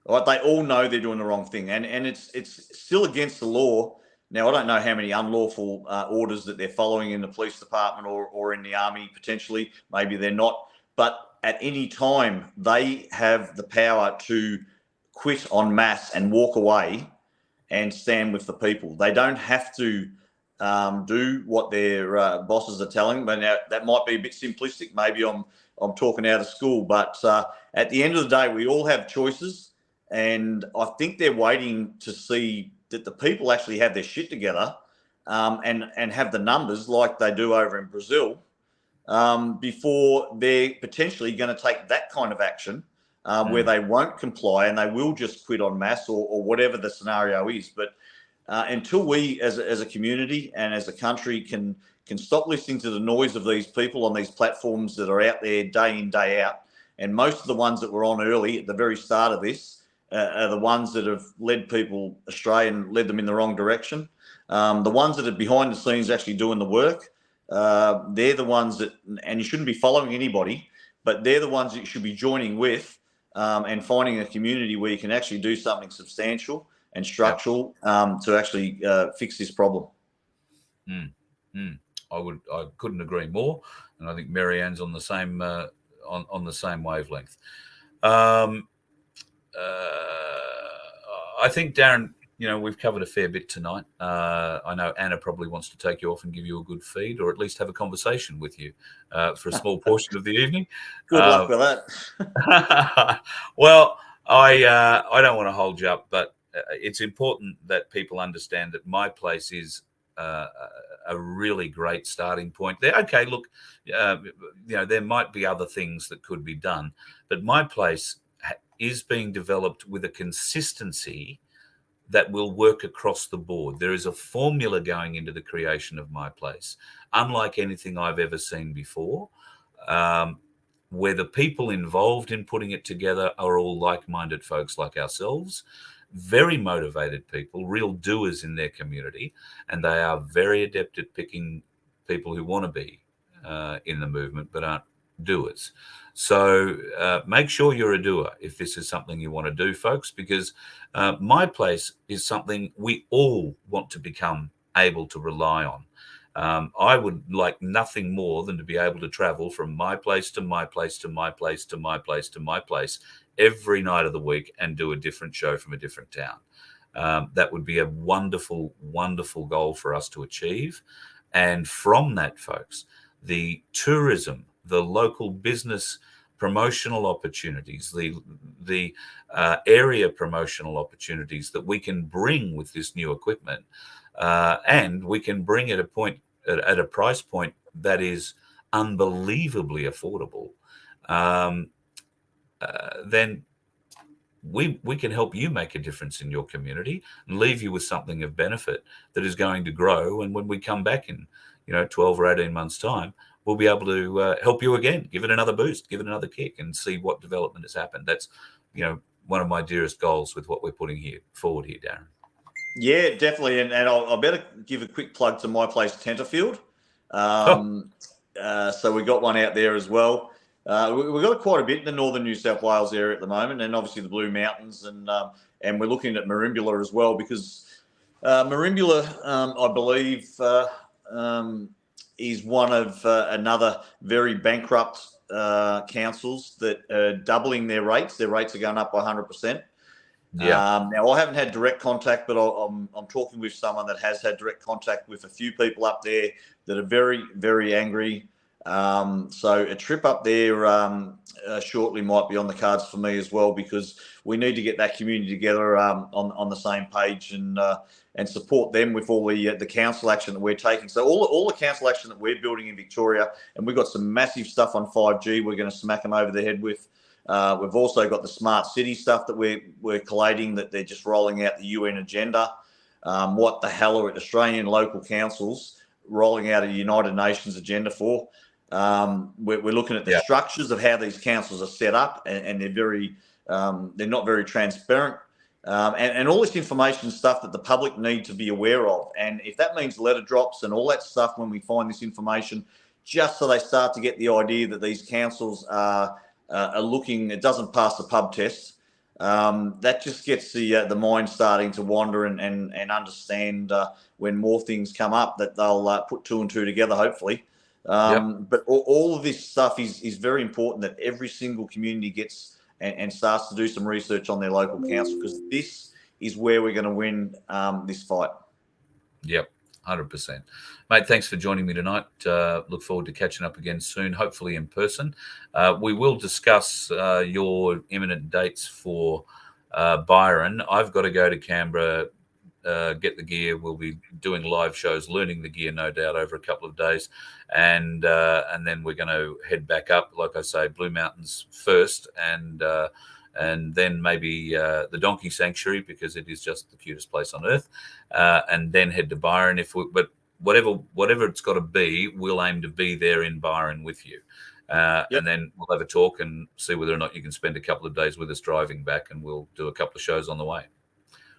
Right? They all know they're doing the wrong thing, and it's still against the law. Now, I don't know how many unlawful orders that they're following in the police department or in the army, potentially. Maybe they're not. But at any time, they have the power to quit en masse and walk away and stand with the people. They don't have to do what their bosses are telling them. But now, that might be a bit simplistic. Maybe I'm talking out of school. But at the end of the day, we all have choices. And I think they're waiting to see that the people actually have their shit together and have the numbers like they do over in Brazil before they're potentially going to take that kind of action where they won't comply and they will just quit en masse or whatever the scenario is. But until we as a community and as a country can stop listening to the noise of these people on these platforms that are out there day in, day out, and most of the ones that were on early at the very start of this are the ones that have led people astray and led them in the wrong direction. The ones that are behind the scenes actually doing the work, they're the ones that, and you shouldn't be following anybody, but they're the ones that you should be joining with and finding a community where you can actually do something substantial and structural to actually fix this problem. I couldn't agree more, and I think Marianne's on the same on the same wavelength. I think, Darren, we've covered a fair bit tonight. I know Anna probably wants to take you off and give you a good feed, or at least have a conversation with you for a small portion of the evening. Good luck with that. Well, I don't want to hold you up, but it's important that people understand that my place is a really great starting point there. Okay, look, there might be other things that could be done, but my place is being developed with a consistency that will work across the board. There is a formula going into the creation of My Place, unlike anything I've ever seen before, where the people involved in putting it together are all like-minded folks like ourselves, very motivated people, real doers in their community, and they are very adept at picking people who want to be in the movement but aren't doers. So make sure you're a doer if this is something you want to do, folks, because My Place is something we all want to become able to rely on. I would like nothing more than to be able to travel from my place to my place to my place to my place to my place every night of the week and do a different show from a different town. That would be a wonderful, wonderful goal for us to achieve. And from that, folks, the tourism, the local business promotional opportunities, the area promotional opportunities that we can bring with this new equipment, and we can bring at a price point that is unbelievably affordable, then we can help you make a difference in your community and leave you with something of benefit that is going to grow. And when we come back in 12 or 18 months time, we'll be able to help you again, give it another boost, give it another kick, and see what development has happened. That's one of my dearest goals with what we're putting forward here, Darren. Yeah, definitely. And I better give a quick plug to My Place Tenterfield. So we got one out there as well. We've got quite a bit in the northern New South Wales area at the moment, and obviously the Blue Mountains, and we're looking at Merimbula as well, because Merimbula, I believe, is one of another very bankrupt councils that are doubling their rates. Their rates are going up by 100%. Yeah. Now, I haven't had direct contact, but I'm talking with someone that has had direct contact with a few people up there that are very, very angry. So a trip up there shortly might be on the cards for me as well, because we need to get that community together on the same page and support them with all the council action that we're taking. So all the council action that we're building in Victoria, and we've got some massive stuff on 5G we're going to smack them over the head with. We've also got the smart city stuff that we're collating, that they're just rolling out the UN agenda. What the hell are Australian local councils rolling out a United Nations agenda for? We're looking at the structures of how these councils are set up, and they're not very transparent. And all this information stuff that the public need to be aware of. And if that means letter drops and all that stuff when we find this information, just so they start to get the idea that these councils are looking, it doesn't pass the pub test, that just gets the mind starting to wander and understand when more things come up, that they'll put two and two together, hopefully. But all of this stuff is very important, that every single community gets and starts to do some research on their local council, because this is where we're going to win this fight. Yep, 100%. Mate, thanks for joining me tonight. Look forward to catching up again soon, hopefully in person. We will discuss your imminent dates for Byron. I've got to go to Canberra, get the gear. We'll be doing live shows, learning the gear, no doubt, over a couple of days. And then we're going to head back up, like I say, Blue Mountains first, and then maybe the Donkey Sanctuary, because it is just the cutest place on earth, and then head to Byron. But whatever it's got to be, we'll aim to be there in Byron with you. And then we'll have a talk and see whether or not you can spend a couple of days with us driving back, and we'll do a couple of shows on the way.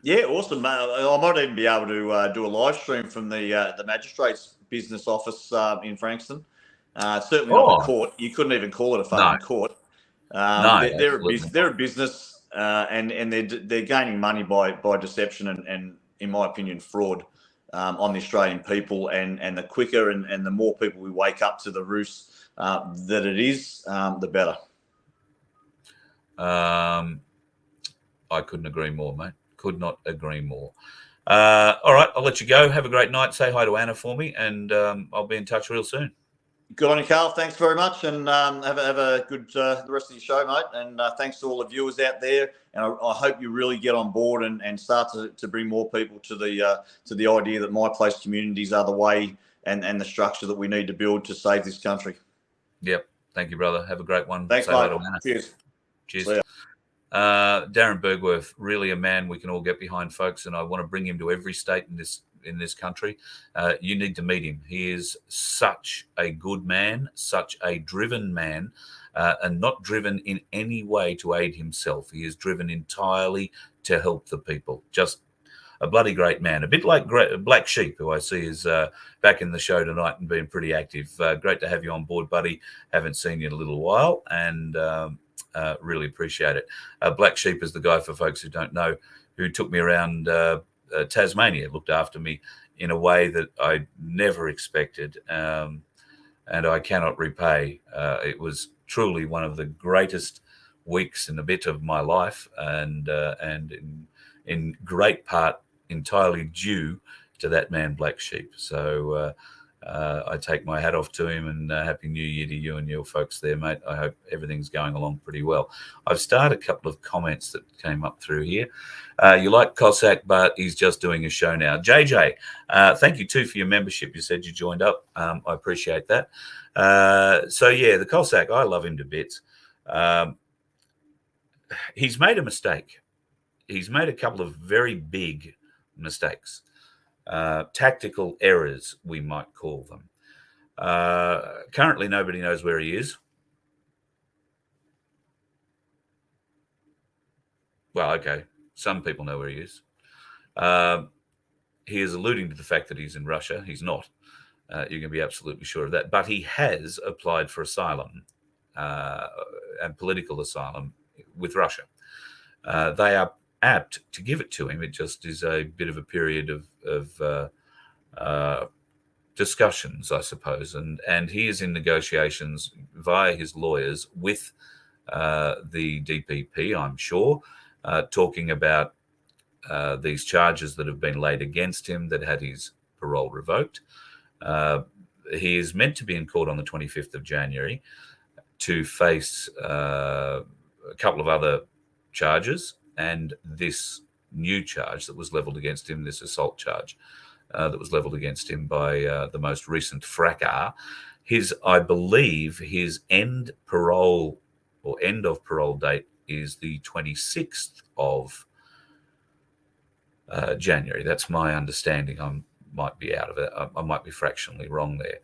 Yeah, awesome. I might even be able to do a live stream from the magistrate's business office in Frankston. Certainly not the court. You couldn't even call it a fucking court. They're a business, and they're gaining money by deception and in my opinion, fraud on the Australian people. And the quicker and the more people we wake up to the ruse that it is, the better. I couldn't agree more, mate. Could not agree more. All right, I'll let you go. Have a great night. Say hi to Anna for me, and I'll be in touch real soon. Good on you, Carl. Thanks very much, and have a good the rest of your show, mate. And thanks to all the viewers out there. And I hope you really get on board and start to bring more people to the idea that My Place communities are the way and the structure that we need to build to save this country. Yep. Thank you, brother. Have a great one. Thanks, Say mate. hi to Anna. Cheers. Cheers. Darren Bergwerf, really a man we can all get behind, folks, and I want to bring him to every state in this country. You need to meet him. He is such a good man, such a driven man, and not driven in any way to aid himself. He is driven entirely to help the people. Just a bloody great man. A bit like Black Sheep, who I see is back in the show tonight and being pretty active. Great to have you on board, buddy. Haven't seen you in a little while, and really appreciate it. Black Sheep is the guy, for folks who don't know, who took me around Tasmania, looked after me in a way that I never expected, and I cannot repay. It was truly one of the greatest weeks and a bit of my life, and in great part entirely due to that man, Black Sheep. So I take my hat off to him, and Happy New Year to you and your folks there, mate. I hope everything's going along pretty well. I've started a couple of comments that came up through here. You like Cossack, but he's just doing a show now. JJ, thank you too for your membership. You said you joined up. I appreciate that. So yeah, the Cossack, I love him to bits. He's made a mistake. He's made a couple of very big mistakes. Tactical errors, we might call them. Currently, nobody knows where he is. Well, okay, some people know where he is. He is alluding to the fact that he's in Russia. He's not. You can be absolutely sure of that. But he has applied for asylum and political asylum with Russia. They are apt to give it to him. It just is a bit of a period of discussions, I suppose, and he is in negotiations via his lawyers with the DPP, I'm sure, talking about these charges that have been laid against him that had his parole revoked. He is meant to be in court on the 25th of January to face a couple of other charges and this new charge that was leveled against him, this assault charge that was leveled against him by the most recent fracas. I believe his end of parole date is the 26th of January. That's my understanding. I might be out of it. I might be fractionally wrong there.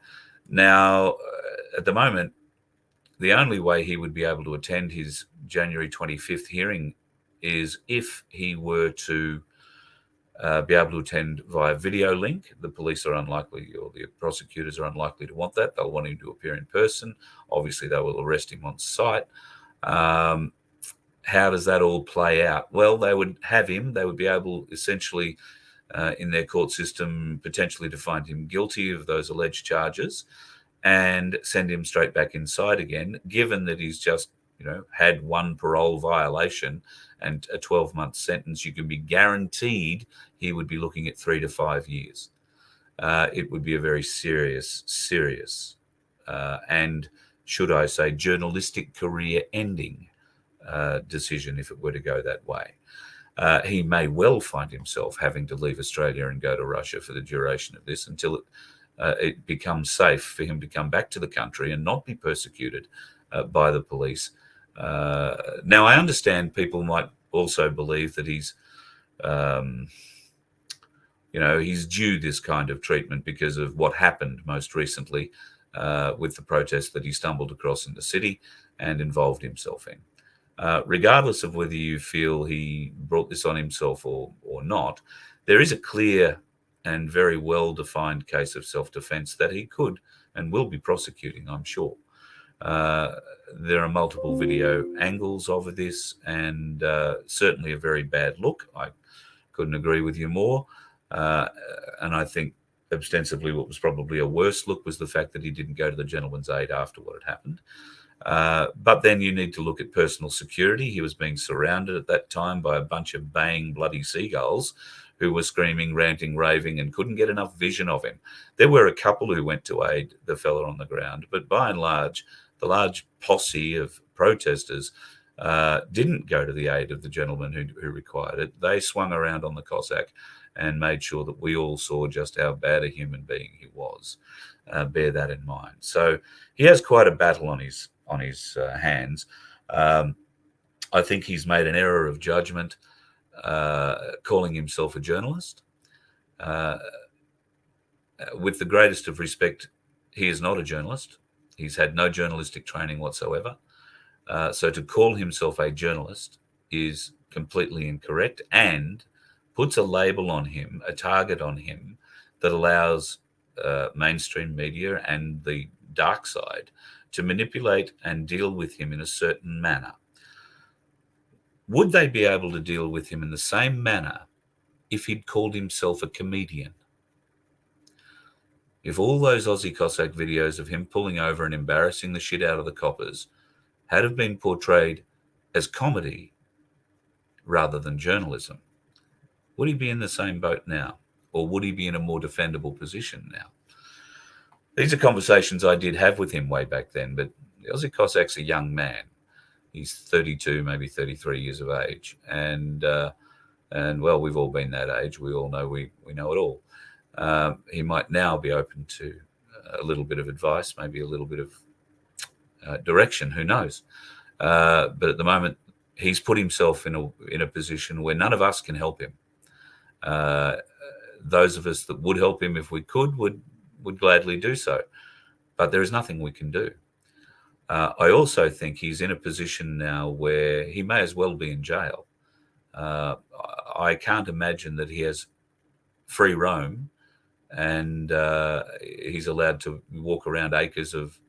Now, at the moment, the only way he would be able to attend his January 25th hearing is if he were to be able to attend via video link. The police are unlikely, or the prosecutors are unlikely to want that. They'll want him to appear in person. Obviously, they will arrest him on site. How does that all play out? Well, they would have him. They would be able, essentially, in their court system, potentially to find him guilty of those alleged charges and send him straight back inside again, given that he's just, had one parole violation and a 12-month sentence. You can be guaranteed he would be looking at 3 to 5 years. It would be a very serious, and should I say, journalistic career-ending decision if it were to go that way. He may well find himself having to leave Australia and go to Russia for the duration of this until it becomes safe for him to come back to the country and not be persecuted by the police. Now, I understand people might also believe that he's due this kind of treatment because of what happened most recently with the protest that he stumbled across in the city and involved himself in. Regardless of whether you feel he brought this on himself or not, there is a clear and very well-defined case of self-defense that he could and will be prosecuting, I'm sure. There are multiple video angles of this, and certainly a very bad look. I couldn't agree with you more. And I think ostensibly what was probably a worse look was the fact that he didn't go to the gentleman's aid after what had happened. But then you need to look at personal security. He was being surrounded at that time by a bunch of baying bloody seagulls who were screaming, ranting, raving, and couldn't get enough vision of him. There were a couple who went to aid the fella on the ground, but by and large, the large posse of protesters didn't go to the aid of the gentleman who required it. They swung around on the Cossack and made sure that we all saw just how bad a human being he was. Bear that in mind. So he has quite a battle on his hands. I think he's made an error of judgment calling himself a journalist. With the greatest of respect, he is not a journalist. He's had no journalistic training whatsoever. So to call himself a journalist is completely incorrect and puts a label on him, a target on him that allows mainstream media and the dark side to manipulate and deal with him in a certain manner. Would they be able to deal with him in the same manner if he'd called himself a comedian? If all those Aussie Cossack videos of him pulling over and embarrassing the shit out of the coppers had have been portrayed as comedy rather than journalism, would he be in the same boat now? Or would he be in a more defendable position now? These are conversations I did have with him way back then, but the Aussie Cossack's a young man. He's 32, maybe 33 years of age. And well, we've all been that age. We all know we know it all. He might now be open to a little bit of advice, maybe a little bit of direction, who knows? But at the moment, he's put himself in a position where none of us can help him. Those of us that would help him if we could would gladly do so. But there is nothing we can do. I also think he's in a position now where he may as well be in jail. I can't imagine that he has free roam and he's allowed to walk around acres of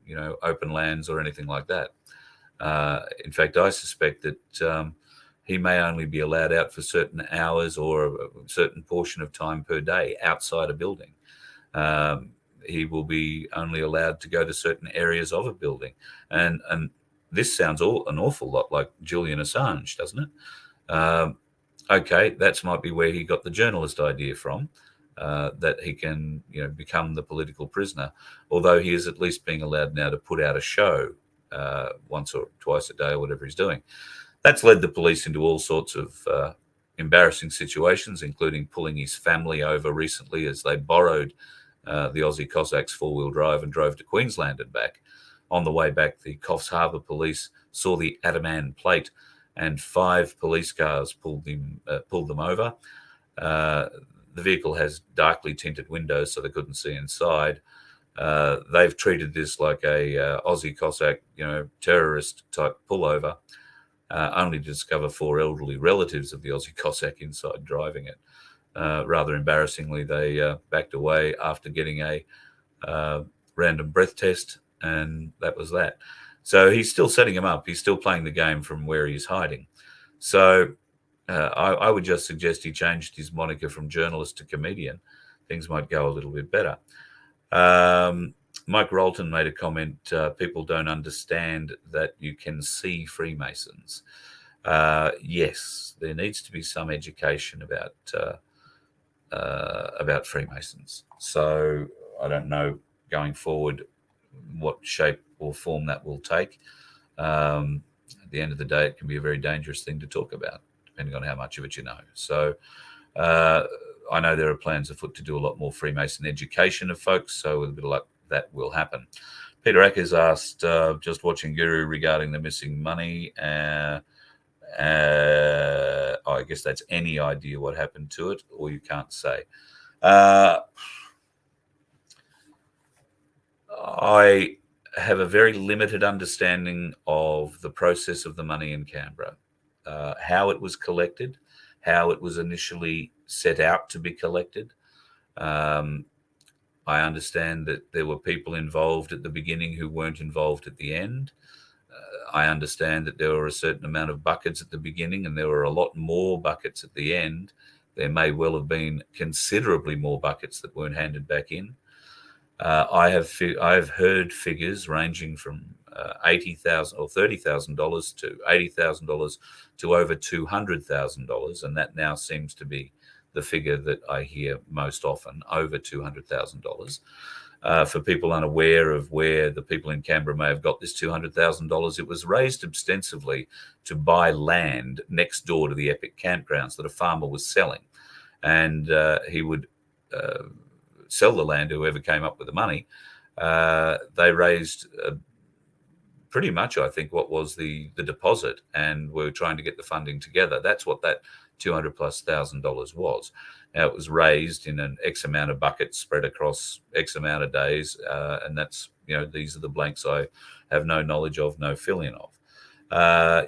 open lands or anything like that. In fact, I suspect that he may only be allowed out for certain hours or a certain portion of time per day outside a building. He will be only allowed to go to certain areas of a building. And this sounds an awful lot like Julian Assange, doesn't it? Okay, that might be where he got the journalist idea from, that he can become the political prisoner, although he is at least being allowed now to put out a show once or twice a day or whatever he's doing. That's led the police into all sorts of embarrassing situations, including pulling his family over recently as they borrowed the Aussie Cossacks four-wheel drive and drove to Queensland and back. On the way back, the Coffs Harbour police saw the Ataman plate and 5 police cars pulled them over. The vehicle has darkly tinted windows, so they couldn't see inside. They've treated this like a Aussie Cossack, terrorist type pullover, only to discover 4 elderly relatives of the Aussie Cossack inside driving it. Rather embarrassingly, they backed away after getting a random breath test, and that was that. So he's still setting him up. He's still playing the game from where he's hiding. So I would just suggest he changed his moniker from journalist to comedian. Things might go a little bit better. Mike Rolton made a comment, people don't understand that you can see Freemasons. Yes, there needs to be some education about Freemasons. So I don't know going forward what shape or form that will take. At the end of the day, it can be a very dangerous thing to talk about, depending on how much of it you know. So I know there are plans afoot to do a lot more Freemason education of folks, so with a bit of luck, that will happen. Peter Ackers asked, just watching Guru regarding the missing money. I guess that's any idea what happened to it, or you can't say. I have a very limited understanding of the process of the money in Canberra, how it was collected, how it was initially set out to be collected. I understand that there were people involved at the beginning who weren't involved at the end. I understand that there were a certain amount of buckets at the beginning and there were a lot more buckets at the end. There may well have been considerably more buckets that weren't handed back in. I have heard figures ranging from $80,000 or $30,000 to $80,000 to over $200,000, and that now seems to be the figure that I hear most often, over $200,000. For people unaware of where the people in Canberra may have got this $200,000, it was raised ostensibly to buy land next door to the Epic campgrounds that a farmer was selling. And he would sell the land to whoever came up with the money. They raised pretty much, I think, what was the deposit, and we're trying to get the funding together. That's what that $200,000+ was. Now, it was raised in an X amount of buckets spread across X amount of days, and that's, these are the blanks I have no knowledge of, no fill-in of.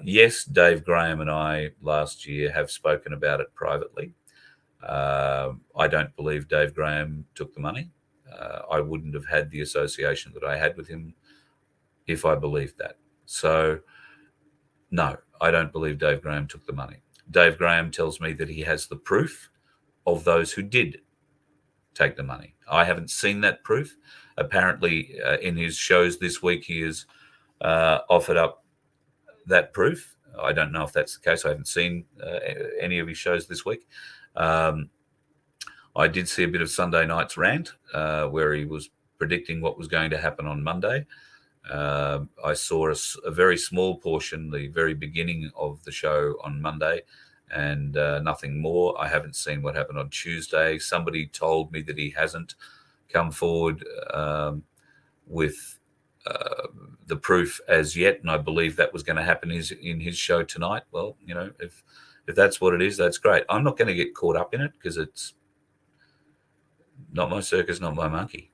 Yes, Dave Graham and I last year have spoken about it privately. I don't believe Dave Graham took the money. I wouldn't have had the association that I had with him if I believed that. So, no, I don't believe Dave Graham took the money. Dave Graham tells me that he has the proof of those who did take the money. I haven't seen that proof. Apparently, in his shows this week, he has offered up that proof. I don't know if that's the case. I haven't seen any of his shows this week. I did see a bit of Sunday night's rant where he was predicting what was going to happen on Monday. I saw a very small portion, the very beginning of the show on Monday, and nothing more. I haven't seen what happened on Tuesday. Somebody told me that he hasn't come forward with the proof as yet, and I believe that was going to happen in his show tonight. Well, if that's what it is, that's great. I'm not going to get caught up in it because it's not my circus, not my monkey.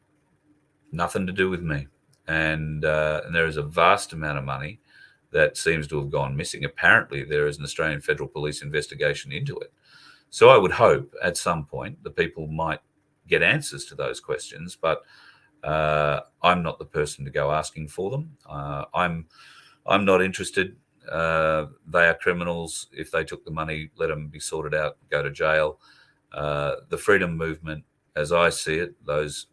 Nothing to do with me. And there is a vast amount of money that seems to have gone missing. Apparently, there is an Australian Federal Police investigation into it. So I would hope at some point the people might get answers to those questions, but I'm not the person to go asking for them. I'm not interested. They are criminals. If they took the money, let them be sorted out, go to jail. The freedom movement, as I see it, those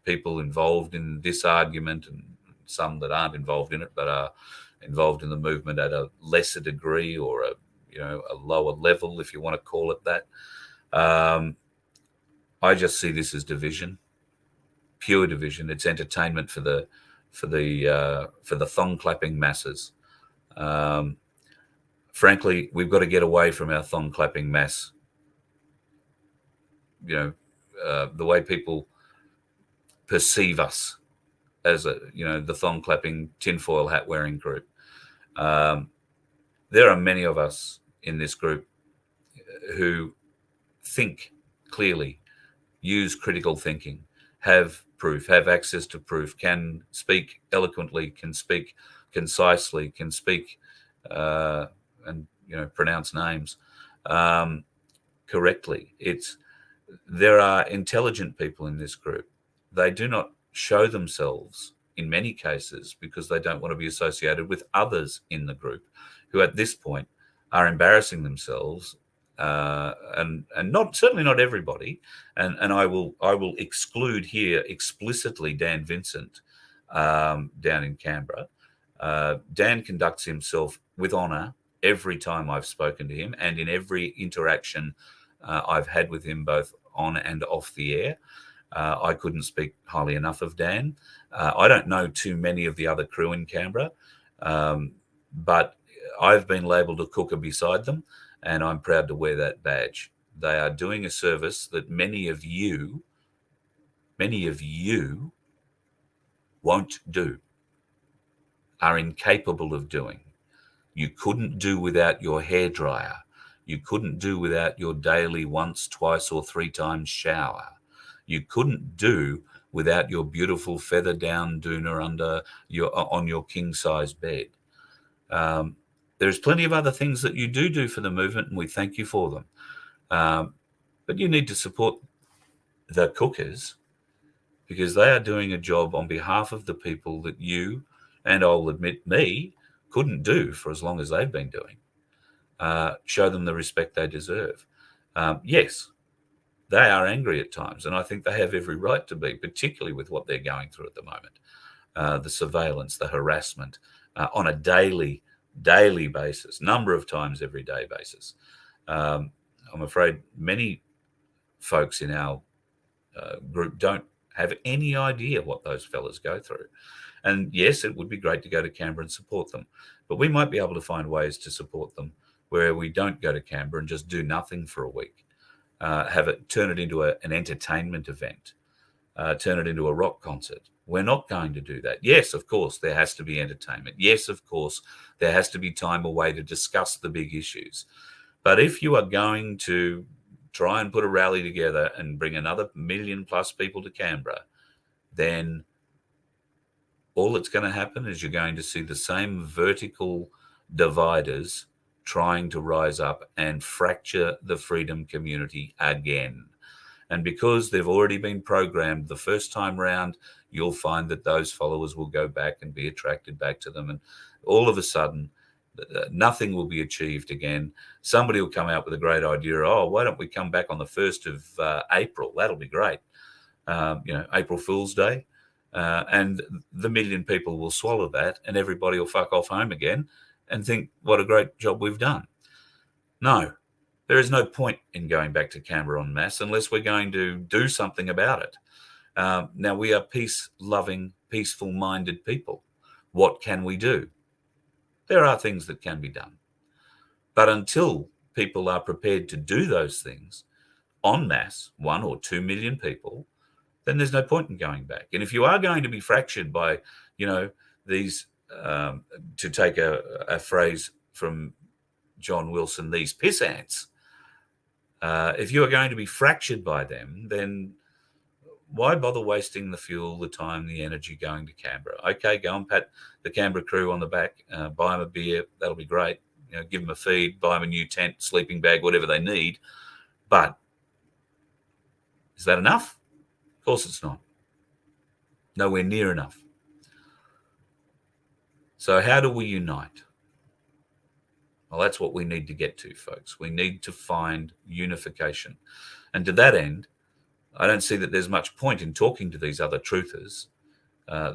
people involved in this argument, and some that aren't involved in it but are involved in the movement at a lesser degree or a lower level, if you want to call it that. I just see this as division, pure division. It's entertainment for the thong clapping masses. Frankly, we've got to get away from our thong clapping mass. The way people perceive us as the thong clapping, tinfoil hat wearing group. There are many of us in this group who think clearly, use critical thinking, have proof, have access to proof, can speak eloquently, can speak concisely, can speak and pronounce names correctly. There are intelligent people in this group. They do not show themselves in many cases because they don't want to be associated with others in the group who at this point are embarrassing themselves, and certainly not everybody. And I will exclude here explicitly Dan Vincent down in Canberra. Dan conducts himself with honour every time I've spoken to him, and in every interaction I've had with him both on and off the air. I couldn't speak highly enough of Dan. I don't know too many of the other crew in Canberra, but I've been labelled a cooker beside them, and I'm proud to wear that badge. They are doing a service that many of you won't do, are incapable of doing. You couldn't do without your hairdryer. You couldn't do without your daily once, twice, or three times shower. You couldn't do without your beautiful feather down doona on your king size bed. There's plenty of other things that you do for the movement, and we thank you for them. But you need to support the cookers because they are doing a job on behalf of the people that you, and I'll admit me, couldn't do for as long as they've been doing. Show them the respect they deserve. Yes, they are angry at times, and I think they have every right to be, particularly with what they're going through at the moment. The surveillance, the harassment on a daily basis, number of times every day basis. I'm afraid many folks in our group don't have any idea what those fellas go through. And yes, it would be great to go to Canberra and support them, but we might be able to find ways to support them where we don't go to Canberra and just do nothing for a week. Turn it into an entertainment event, turn it into a rock concert, We're not going to do that. Yes, of course, there has to be entertainment. Yes, of course, there has to be time away to discuss the big issues. But if you are going to try and put a rally together and bring another 1 million+ people to Canberra, then all that's going to happen is you're going to see the same vertical dividers trying to rise up and fracture the freedom community again. And because they've already been programmed the first time round, you'll find that those followers will go back and be attracted back to them. And all of a sudden, nothing will be achieved again. Somebody will come out with a great idea. Oh, why don't we come back on the 1st of April? That'll be great. April Fool's Day. And the 1 million people will swallow that, and everybody will fuck off home again and think, what a great job we've done. No. There is no point in going back to Canberra en masse unless we're going to do something about it. Now, we are peace-loving, peaceful-minded people. What can we do? There are things that can be done. But until people are prepared to do those things en masse, 1 or 2 million people, then there's no point in going back. And if you are going to be fractured by, these, to take a phrase from John Wilson, these piss ants, if you are going to be fractured by them, then why bother wasting the fuel, the time, the energy going to Canberra? Okay, go and pat the Canberra crew on the back, buy them a beer, that'll be great. Give them a feed, buy them a new tent, sleeping bag, whatever they need. But is that enough? Of course it's not. Nowhere near enough. So how do we unite? Well, that's what we need to get to, folks. We need to find unification. And to that end, I don't see that there's much point in talking to these other truthers,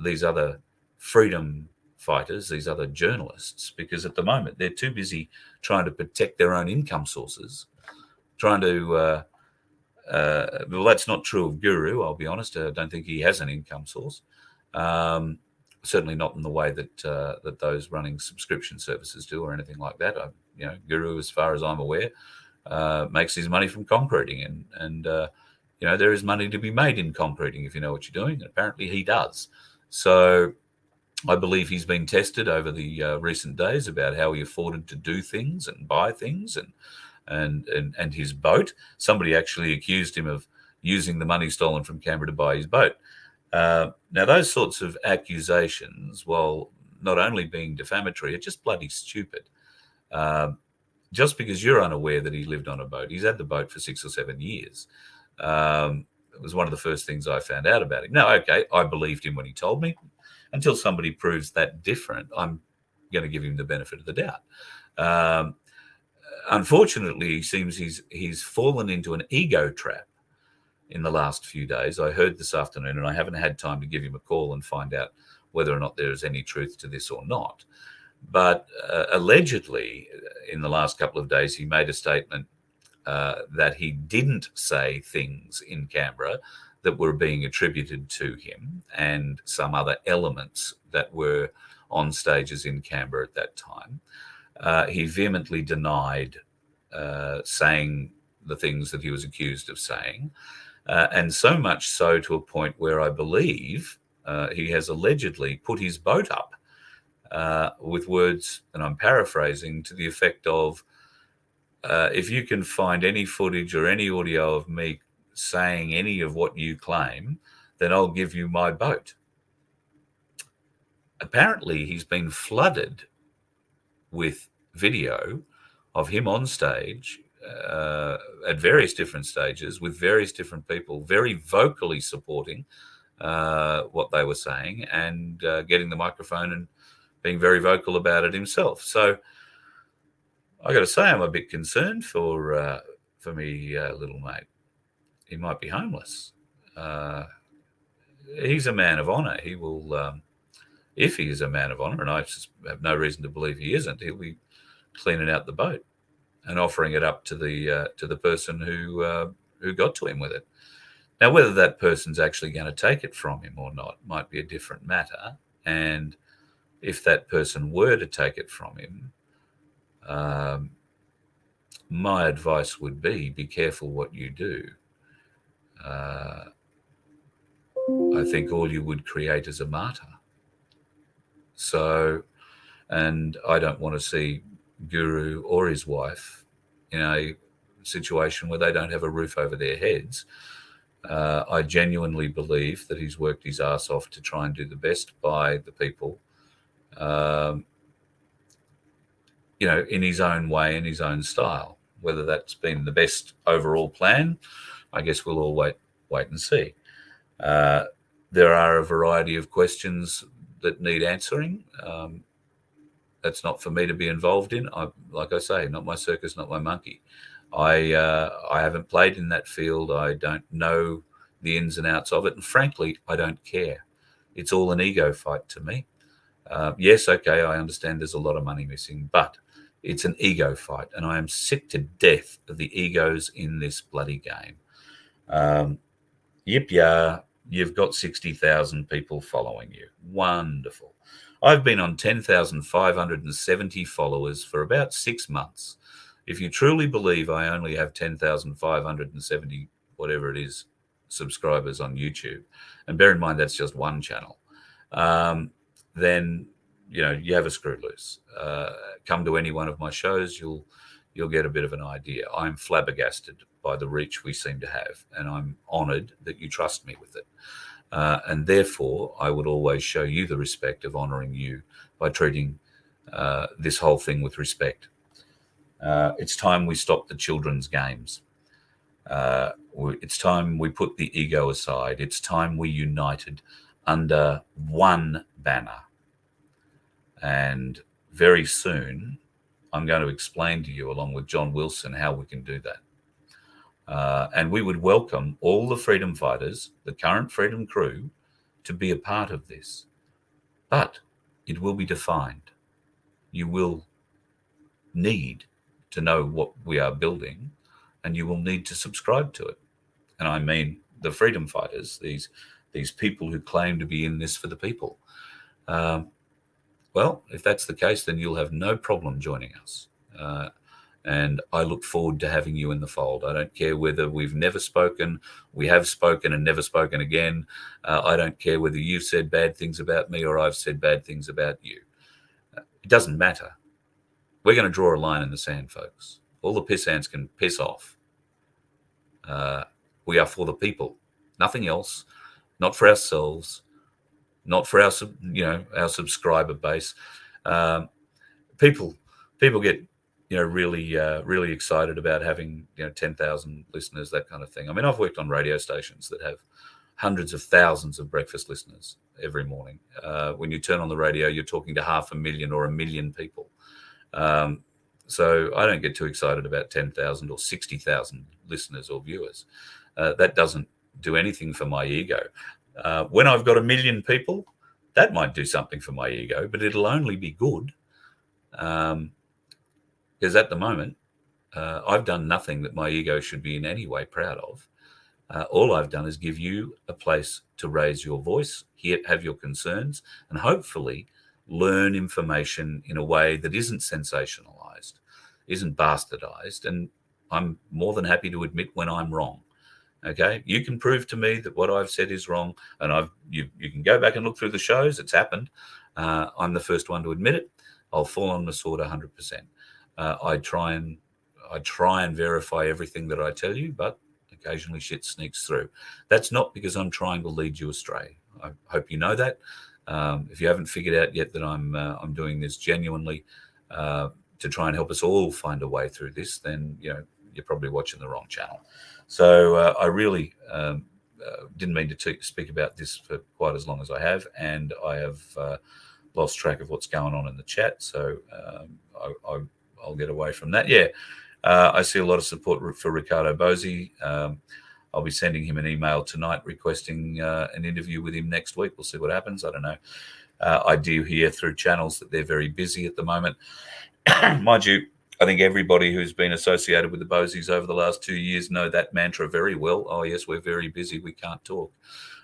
these other freedom fighters, these other journalists, because at the moment they're too busy trying to protect their own income sources, trying to, well, that's not true of Guru, I'll be honest. I don't think he has an income source. Certainly not in the way that that those running subscription services do or anything like that. Guru, as far as I'm aware, makes his money from concreting, and there is money to be made in concreting if you know what you're doing, and apparently he does. So I believe he's been tested over the recent days about how he afforded to do things and buy things, and his boat. Somebody actually accused him of using the money stolen from Canberra to buy his boat. Now, those sorts of accusations, while not only being defamatory, are just bloody stupid. Just because you're unaware that he lived on a boat, he's had the boat for 6 or 7 years. It was one of the first things I found out about him. Now, okay, I believed him when he told me. Until somebody proves that different, I'm going to give him the benefit of the doubt. Unfortunately, it seems he's fallen into an ego trap in the last few days. I heard this afternoon, and I haven't had time to give him a call and find out whether or not there is any truth to this or not. But allegedly, in the last couple of days, he made a statement that he didn't say things in Canberra that were being attributed to him and some other elements that were on stages in Canberra at that time. He vehemently denied saying the things that he was accused of saying. And so much so to a point where I believe he has allegedly put his boat up with words, and I'm paraphrasing, to the effect of, if you can find any footage or any audio of me saying any of what you claim, then I'll give you my boat. Apparently, he's been flooded with video of him on stage at various different stages with various different people, very vocally supporting what they were saying, and getting the microphone and being very vocal about it himself. So I got to say, I'm a bit concerned for me little mate. He might be homeless. He's a man of honour. He will, if he is a man of honour, and I have no reason to believe he isn't, he'll be cleaning out the boat and offering it up to the person who got to him with it. Now, whether that person's actually going to take it from him or not might be a different matter. And if that person were to take it from him, my advice would be careful what you do. I think all you would create is a martyr. So, and I don't want to see Guru or his wife in a situation where they don't have a roof over their heads. I genuinely believe that he's worked his ass off to try and do the best by the people, in his own way, in his own style. Whether that's been the best overall plan, I guess we'll all wait and see. There are a variety of questions that need answering. That's not for me to be involved in. Like I say, not my circus, not my monkey. I haven't played in that field. I don't know the ins and outs of it. And frankly, I don't care. It's all an ego fight to me. Yes, okay, I understand there's a lot of money missing, but it's an ego fight. And I am sick to death of the egos in this bloody game. You've got 60,000 people following you. Wonderful. I've been on 10,570 followers for about 6 months. If you truly believe I only have 10,570, whatever it is, subscribers on YouTube, and bear in mind that's just one channel, then you have a screw loose. Come to any one of my shows, you'll get a bit of an idea. I'm flabbergasted by the reach we seem to have, and I'm honoured that you trust me with it. And therefore, I would always show you the respect of honouring you by treating this whole thing with respect. It's time we stop the children's games. It's time we put the ego aside. It's time we united under one banner. And very soon, I'm going to explain to you, along with John Wilson, how we can do that. And we would welcome all the freedom fighters, the current freedom crew, to be a part of this. But it will be defined. You will need to know what we are building, and you will need to subscribe to it. And I mean the freedom fighters, these people who claim to be in this for the people. Well, if that's the case, then you'll have no problem joining us. And I look forward to having you in the fold. I don't care whether we've never spoken, we have spoken and never spoken again. I don't care whether you've said bad things about me or I've said bad things about you. It doesn't matter. We're going to draw a line in the sand, folks. All the piss ants can piss off. We are for the people, nothing else, not for ourselves, not for our subscriber base. People get really excited about having 10,000 listeners, that kind of thing. I mean, I've worked on radio stations that have hundreds of thousands of breakfast listeners every morning. When you turn on the radio, you're talking to 500,000 or 1 million people. So I don't get too excited about 10,000 or 60,000 listeners or viewers. That doesn't do anything for my ego. When I've got 1 million people, that might do something for my ego, but it'll only be good. Because at the moment, I've done nothing that my ego should be in any way proud of. All I've done is give you a place to raise your voice, have your concerns, and hopefully learn information in a way that isn't sensationalized, isn't bastardized. And I'm more than happy to admit when I'm wrong. Okay, you can prove to me that what I've said is wrong, and you can go back and look through the shows. It's happened. I'm the first one to admit it. I'll fall on the sword 100%. I try and verify everything that I tell you, but occasionally shit sneaks through. That's not because I'm trying to lead you astray. I hope you know that. If you haven't figured out yet that I'm doing this genuinely to try and help us all find a way through this, then you're probably watching the wrong channel. So I really didn't mean to speak about this for quite as long as I have, and I have lost track of what's going on in the chat. So I'll get away from that. Yeah, I see a lot of support for Ricardo Bosi. I'll be sending him an email tonight requesting an interview with him next week. We'll see what happens. I don't know. I do hear through channels that they're very busy at the moment. Mind you, I think everybody who's been associated with the Bosies over the last 2 years know that mantra very well. Oh, yes, we're very busy. We can't talk,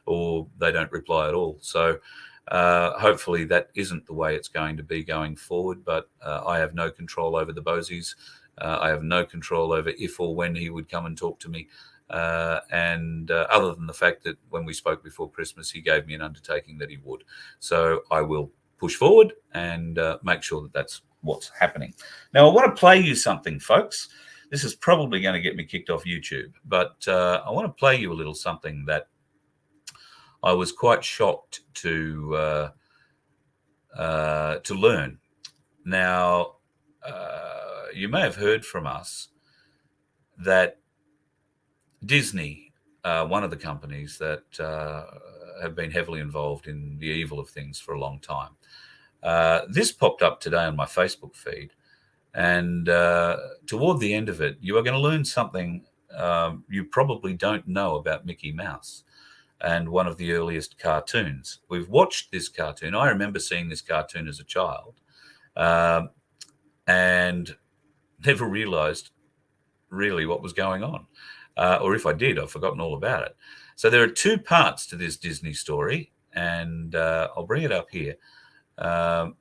or they don't reply at all. So hopefully that isn't the way it's going to be going forward. But I have no control over the Bosies. I have no control over if or when he would come and talk to me. And other than the fact that when we spoke before Christmas, he gave me an undertaking that he would. So I will push forward and make sure that that's what's happening. Now, I want to play you something, folks. This is probably going to get me kicked off YouTube, but I want to play you a little something that I was quite shocked to learn. Now, you may have heard from us that Disney, one of the companies that have been heavily involved in the evil of things for a long time. This popped up today on my Facebook feed, and toward the end of it, you are going to learn something you probably don't know about Mickey Mouse and one of the earliest cartoons. We've watched this cartoon. I remember seeing this cartoon as a child and never realized really what was going on. Or if I did, I've forgotten all about it. So there are two parts to this Disney story, and I'll bring it up here. I'm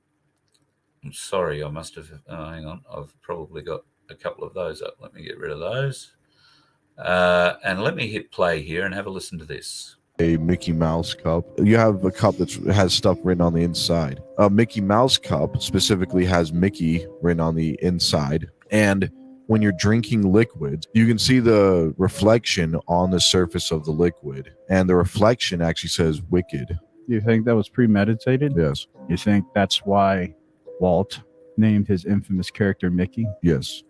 sorry, I must have, hang on, I've probably got a couple of those up. Let me get rid of those. And let me hit play here and have a listen to this. A Mickey Mouse cup. You have a cup that has stuff written on the inside. A Mickey Mouse cup specifically has Mickey written on the inside. And when you're drinking liquids, you can see the reflection on the surface of the liquid. And the reflection actually says wicked. You think that was premeditated? Yes. You think that's why Walt named his infamous character Mickey? Yes.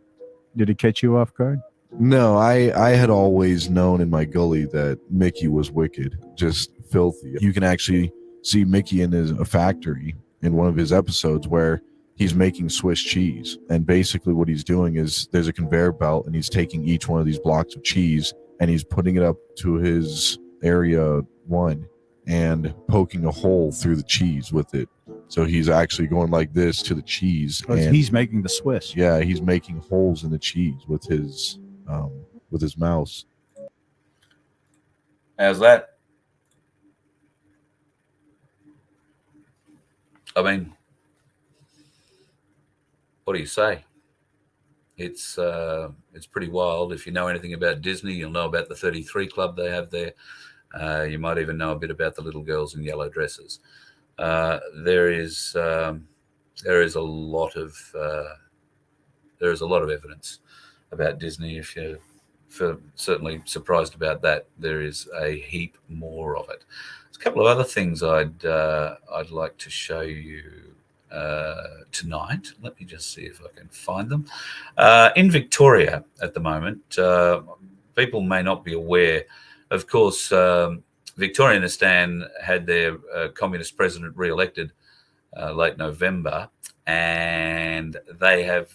Did it catch you off guard? No, I had always known in my gully that Mickey was wicked, just filthy. You can actually see Mickey in a factory in one of his episodes where he's making Swiss cheese. And basically what he's doing is there's a conveyor belt and he's taking each one of these blocks of cheese and he's putting it up to his area 1 and poking a hole through the cheese with it. So he's actually going like this to the cheese. And he's making the Swiss. Yeah, he's making holes in the cheese with his mouse. How's that? I mean, what do you say? It's pretty wild. If you know anything about Disney, you'll know about the 33 Club they have there. You might even know a bit about the little girls in yellow dresses. There is a lot of evidence about Disney. If you're certainly surprised about that, there is a heap more of it. There's a couple of other things I'd like to show you tonight. Let me just see if I can find them. In Victoria at the moment, people may not be aware. Of course, Victorianistan had their communist president re-elected late November, and they have,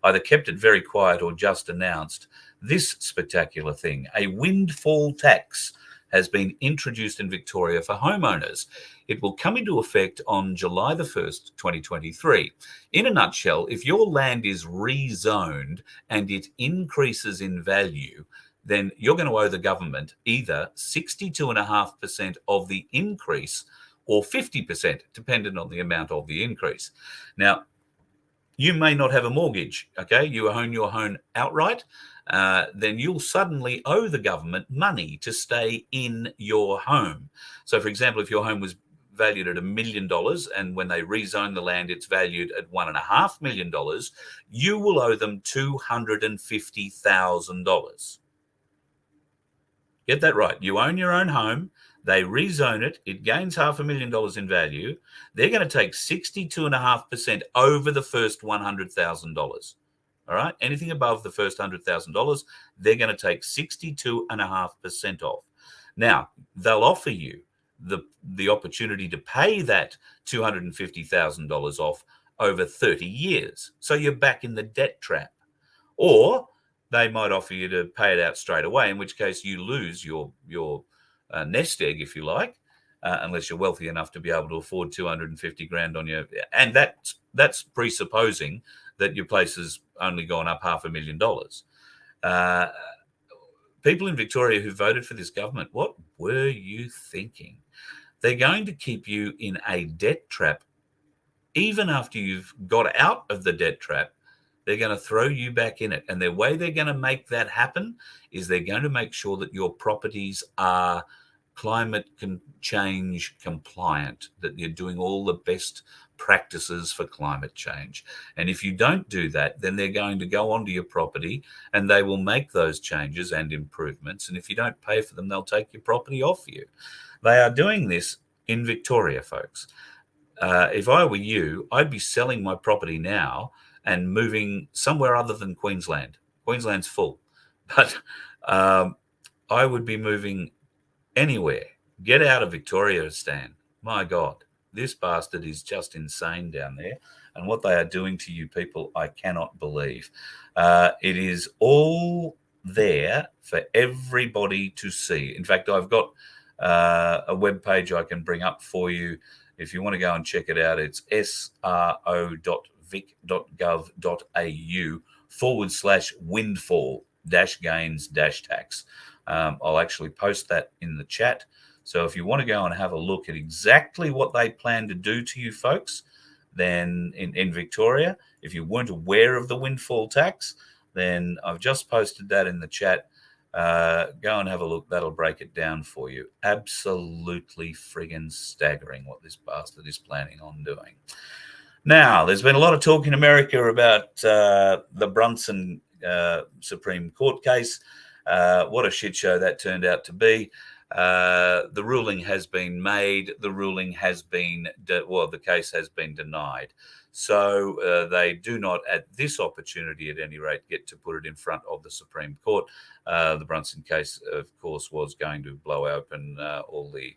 either kept it very quiet or just announced this spectacular thing. A windfall tax has been introduced in Victoria for homeowners. It will come into effect on July the 1st, 2023. In a nutshell, if your land is rezoned and it increases in value, then you're going to owe the government either 62.5% of the increase or 50%, dependent on the amount of the increase. Now, you may not have a mortgage, okay? You own your home outright, then you'll suddenly owe the government money to stay in your home. So, for example, if your home was valued at $1 million and when they rezone the land, it's valued at $1.5 million, you will owe them $250,000. Get that right. You own your own home. They rezone it. It gains $500,000 in value. They're going to take 62.5% over the first $100,000. All right. Anything above the first $100,000, they're going to take 62.5% off. Now, they'll offer you the opportunity to pay that $250,000 off over 30 years. So you're back in the debt trap. Or they might offer you to pay it out straight away, in which case you lose your nest egg, if you like, unless you're wealthy enough to be able to afford 250 grand on your, and that's presupposing that your place has only gone up $500,000. People in Victoria who voted for this government, what were you thinking? They're going to keep you in a debt trap even after you've got out of the debt trap they're going to throw you back in it. And the way they're going to make that happen is they're going to make sure that your properties are climate change compliant, that you're doing all the best practices for climate change. And if you don't do that, then they're going to go onto your property and they will make those changes and improvements. And if you don't pay for them, they'll take your property off you. They are doing this in Victoria, folks. If I were you, I'd be selling my property now and moving somewhere other than Queensland. Queensland's full. But I would be moving anywhere. Get out of Victoria, Stan. My God, this bastard is just insane down there. And what they are doing to you people, I cannot believe. It is all there for everybody to see. In fact, I've got a web page I can bring up for you. If you want to go and check it out, it's sro.vic.gov.au/windfall-gains-tax. I'll actually post that in the chat. So if you want to go and have a look at exactly what they plan to do to you folks, then in Victoria, if you weren't aware of the windfall tax, then I've just posted that in the chat. Go and have a look. That'll break it down for you. Absolutely friggin' staggering what this bastard is planning on doing. Now, there's been a lot of talk in America about the Brunson Supreme Court case. What a shit show that turned out to be. The ruling has been made. The ruling has been, the case has been denied. So they do not, at this opportunity at any rate, get to put it in front of the Supreme Court. The Brunson case, of course, was going to blow open all the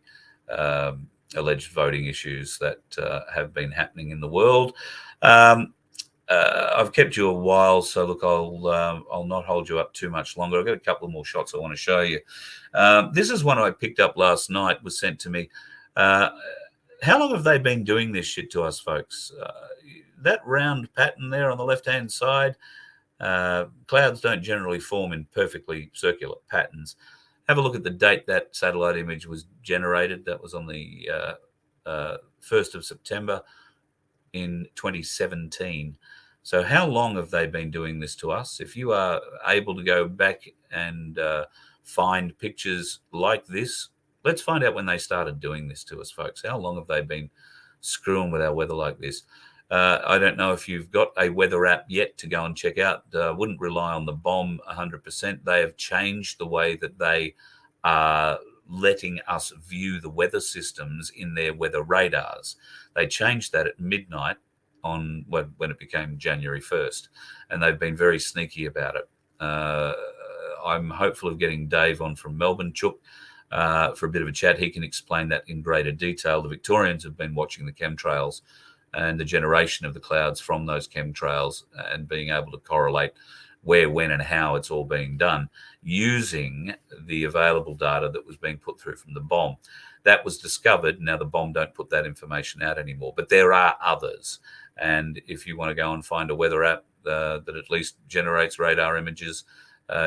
alleged voting issues that have been happening in the world. I've kept you a while, so look, I'll not hold you up too much longer. I've got a couple of more shots I want to show you. This is one I picked up last night, was sent to me. How long have they been doing this shit to us, folks? That round pattern there on the left-hand side, clouds don't generally form in perfectly circular patterns. Have a look at the date that satellite image was generated. That was on the 1st of September in 2017. So how long have they been doing this to us? If you are able to go back and find pictures like this, let's find out when they started doing this to us, folks. How long have they been screwing with our weather like this? I don't know if you've got a weather app yet to go and check out. Wouldn't rely on the bomb 100%. They have changed the way that they are letting us view the weather systems in their weather radars. They changed that at midnight on when it became January 1st, and they've been very sneaky about it. I'm hopeful of getting Dave on from Melbourne, Chook, for a bit of a chat. He can explain that in greater detail. The Victorians have been watching the chemtrails and the generation of the clouds from those chemtrails and being able to correlate where, when, and how it's all being done using the available data that was being put through from the bomb. That was discovered. Now the bomb don't put that information out anymore, but there are others. And if you want to go and find a weather app that at least generates radar images,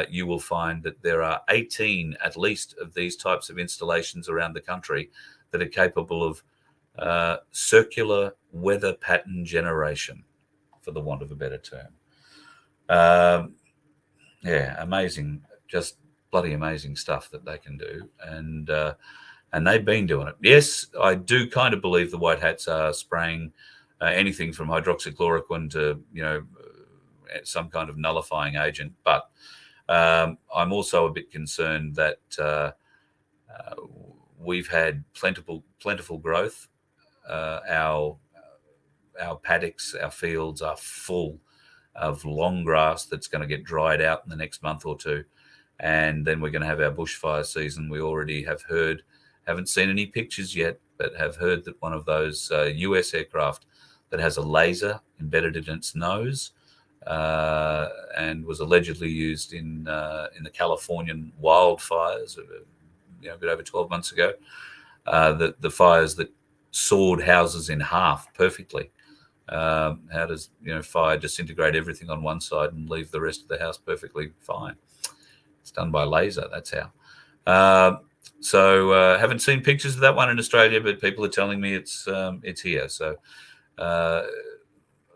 you will find that there are 18 at least of these types of installations around the country that are capable of circular weather pattern generation, for the want of a better term. Yeah, amazing, just bloody amazing stuff that they can do. And they've been doing it. Yes, I do kind of believe the white hats are spraying anything from hydroxychloroquine to, some kind of nullifying agent. But I'm also a bit concerned that we've had plentiful growth. Our paddocks, our fields are full of long grass that's going to get dried out in the next month or two. And then we're going to have our bushfire season. We already have heard, haven't seen any pictures yet, but have heard that one of those US aircraft that has a laser embedded in its nose and was allegedly used in the Californian wildfires a bit over 12 months ago, the fires that sawed houses in half perfectly. How does fire disintegrate everything on one side and leave the rest of the house perfectly fine? It's done by laser. That's how. So haven't seen pictures of that one in Australia, but people are telling me it's here. So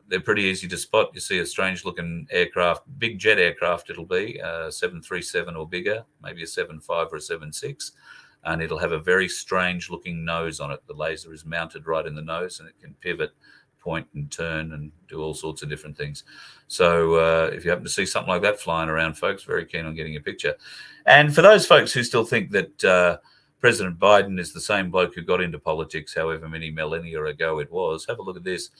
they're pretty easy to spot. You see a strange-looking aircraft, big jet aircraft it'll be, 737 or bigger, maybe a 75 or a 76, and it'll have a very strange-looking nose on it. The laser is mounted right in the nose, and it can pivot, point and turn and do all sorts of different things. So if you happen to see something like that flying around, folks, very keen on getting a picture. And for those folks who still think that President Biden is the same bloke who got into politics however many millennia ago it was, have a look at this.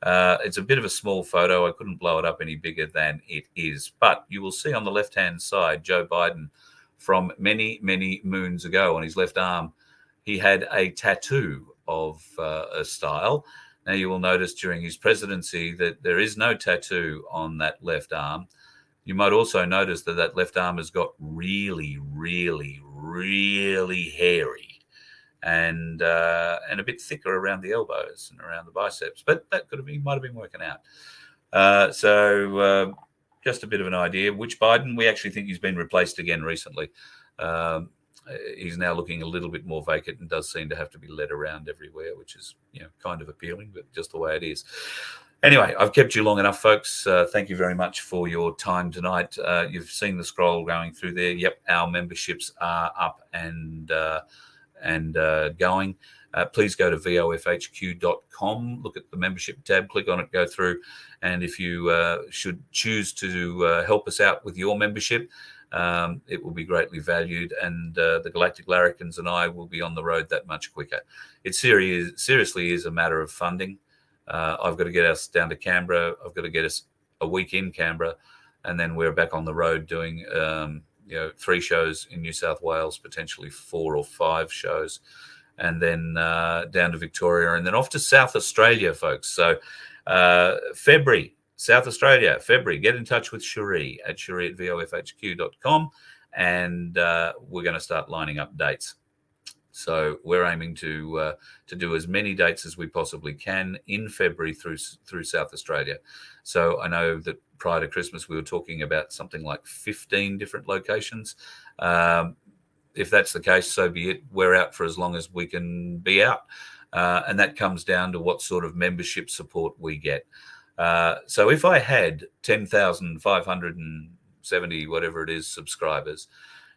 It's a bit of a small photo. I couldn't blow it up any bigger than it is. But you will see on the left-hand side, Joe Biden from many, many moons ago on his left arm, he had a tattoo of a style. Now, you will notice during his presidency that there is no tattoo on that left arm. You might also notice that that left arm has got really, really, really hairy and a bit thicker around the elbows and around the biceps. But that might have been working out. So just a bit of an idea. Which Biden? We actually think he's been replaced again recently. He's now looking a little bit more vacant and does seem to have to be led around everywhere, which is, kind of appealing, but just the way it is. Anyway, I've kept you long enough, folks. Thank you very much for your time tonight. You've seen the scroll going through there. Yep, our memberships are up and going. Please go to vofhq.com, look at the membership tab, click on it, go through. And if you should choose to help us out with your membership, it will be greatly valued, and the Galactic Larrikins and I will be on the road that much quicker. It seriously is a matter of funding. I've got to get us down to Canberra. I've got to get us a week in Canberra, and then we're back on the road doing 3 shows in New South Wales, potentially 4 or 5 shows, and then down to Victoria, and then off to South Australia, folks. So February. South Australia, February. Get in touch with Cherie at vofhq.com, and we're going to start lining up dates. So we're aiming to do as many dates as we possibly can in February through South Australia. So I know that prior to Christmas we were talking about something like 15 different locations. If that's the case, so be it. We're out for as long as we can be out, and that comes down to what sort of membership support we get. So if I had 10,570, whatever it is, subscribers,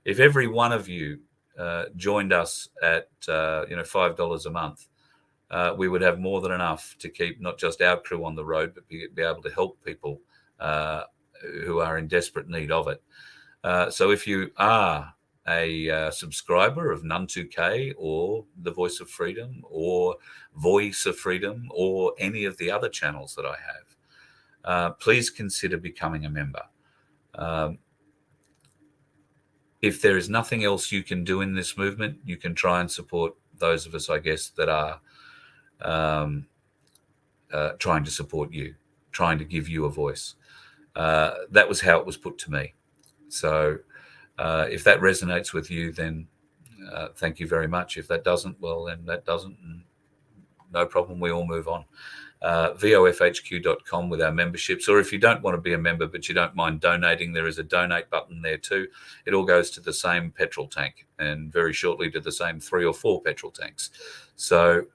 if every one of you joined us at $5 a month, we would have more than enough to keep not just our crew on the road, but be able to help people who are in desperate need of it. So if you are a subscriber of None2K or The Voice of Freedom or Voice of Freedom or any of the other channels that I have, please consider becoming a member. If there is nothing else you can do in this movement, you can try and support those of us, I guess, that are trying to support you, trying to give you a voice. That was how it was put to me. So if that resonates with you, then thank you very much. If that doesn't, well, then that doesn't. And no problem. We all move on. VOFHQ.com with our memberships, or if you don't want to be a member but you don't mind donating, there is a donate button there too. It all goes to the same petrol tank, and very shortly to the same 3 or 4 petrol tanks. So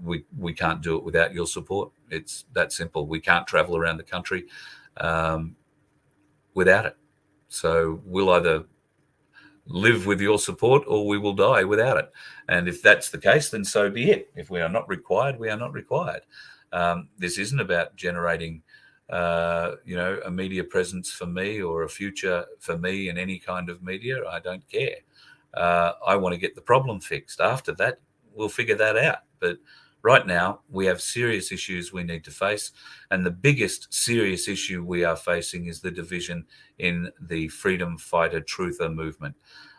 we can't do it without your support. It's that simple. We can't travel around the country without it. So we'll either live with your support or we will die without it. And if that's the case, then so be it. If we are not required, we are not required. This isn't about generating, a media presence for me or a future for me in any kind of media. I don't care. I want to get the problem fixed. After that, we'll figure that out. But right now, we have serious issues we need to face. And the biggest serious issue we are facing is the division in the freedom fighter truther movement.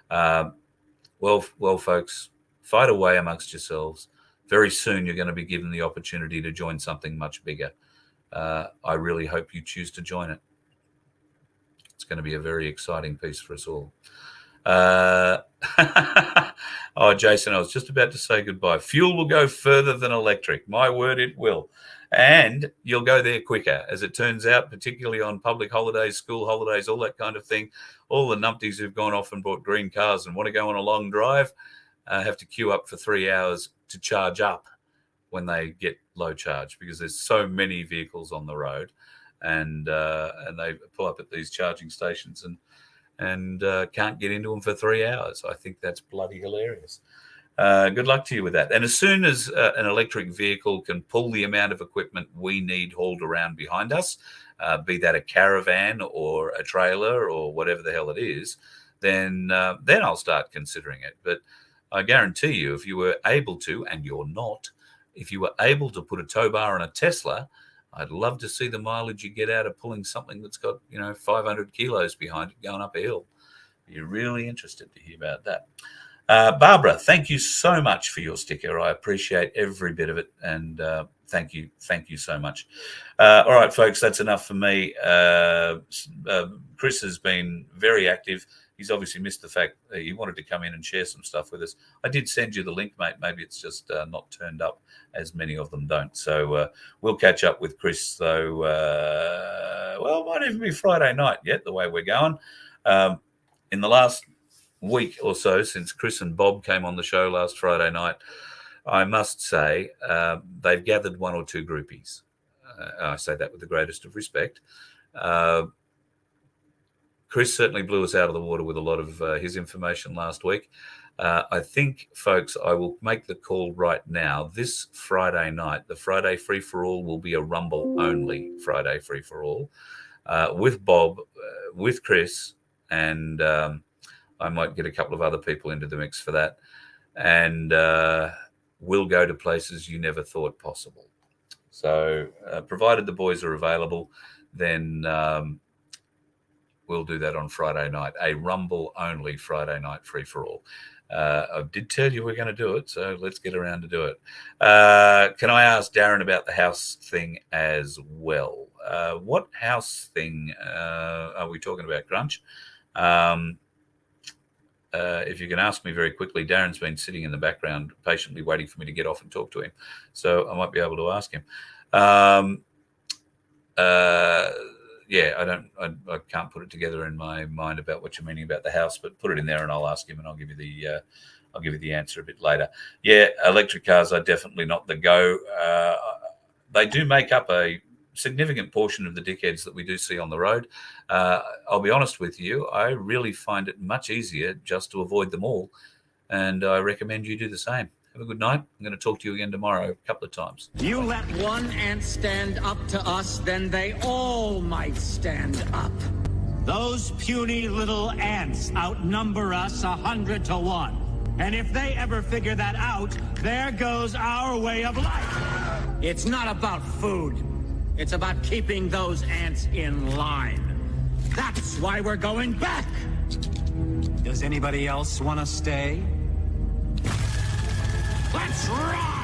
Well, folks, fight away amongst yourselves. Very soon, you're going to be given the opportunity to join something much bigger. I really hope you choose to join it. It's going to be a very exciting piece for us all. Oh, Jason, I was just about to say goodbye. Fuel will go further than electric. My word, it will. And you'll go there quicker. As it turns out, particularly on public holidays, school holidays, all that kind of thing, all the numpties who've gone off and bought green cars and want to go on a long drive have to queue up for 3 hours to charge up when they get low charge because there's so many vehicles on the road, and they pull up at these charging stations and can't get into them for 3 hours. I think that's bloody hilarious. Good luck to you with that. And as soon as an electric vehicle can pull the amount of equipment we need hauled around behind us, be that a caravan or a trailer or whatever the hell it is, then I'll start considering it. But I guarantee you, if you were able to, and you're not, if you were able to put a tow bar on a Tesla, I'd love to see the mileage you get out of pulling something that's got 500 kilos behind it going up a hill. You're really interested to hear about that. Barbara, thank you so much for your sticker. I appreciate every bit of it, and thank you so much. All right, folks, that's enough for me. Chris has been very active. He's obviously missed the fact that he wanted to come in and share some stuff with us. I did send you the link, mate. Maybe it's just not turned up, as many of them don't. So we'll catch up with Chris, though. Well, it might even be Friday night yet, the way we're going. In the last week or so, since Chris and Bob came on the show last Friday night, I must say they've gathered one or two groupies. I say that with the greatest of respect. Chris certainly blew us out of the water with a lot of his information last week. I think, folks, I will make the call right now. This Friday night, the Friday free-for-all will be a Rumble-only Friday free-for-all with Bob, with Chris, and I might get a couple of other people into the mix for that. And we'll go to places you never thought possible. So provided the boys are available, then we'll do that on Friday night, a Rumble-only Friday night free-for-all. I did tell you we're going to do it, so let's get around to do it. Can I ask Darren about the house thing as well? What house thing are we talking about, Grunch? If you can ask me very quickly, Darren's been sitting in the background patiently waiting for me to get off and talk to him, so I might be able to ask him. Yeah, I can't put it together in my mind about what you're meaning about the house, but put it in there and I'll ask him and I'll give you the answer a bit later. Yeah, electric cars are definitely not the go. They do make up a significant portion of the dickheads that we do see on the road. I'll be honest with you, I really find it much easier just to avoid them all, and I recommend you do the same. Have a good night. I'm going to talk to you again tomorrow a couple of times. You let one ant stand up to us, then they all might stand up. Those puny little ants outnumber us 100 to 1. And if they ever figure that out, there goes our way of life. It's not about food. It's about keeping those ants in line. That's why we're going back. Does anybody else want to stay? Let's rock!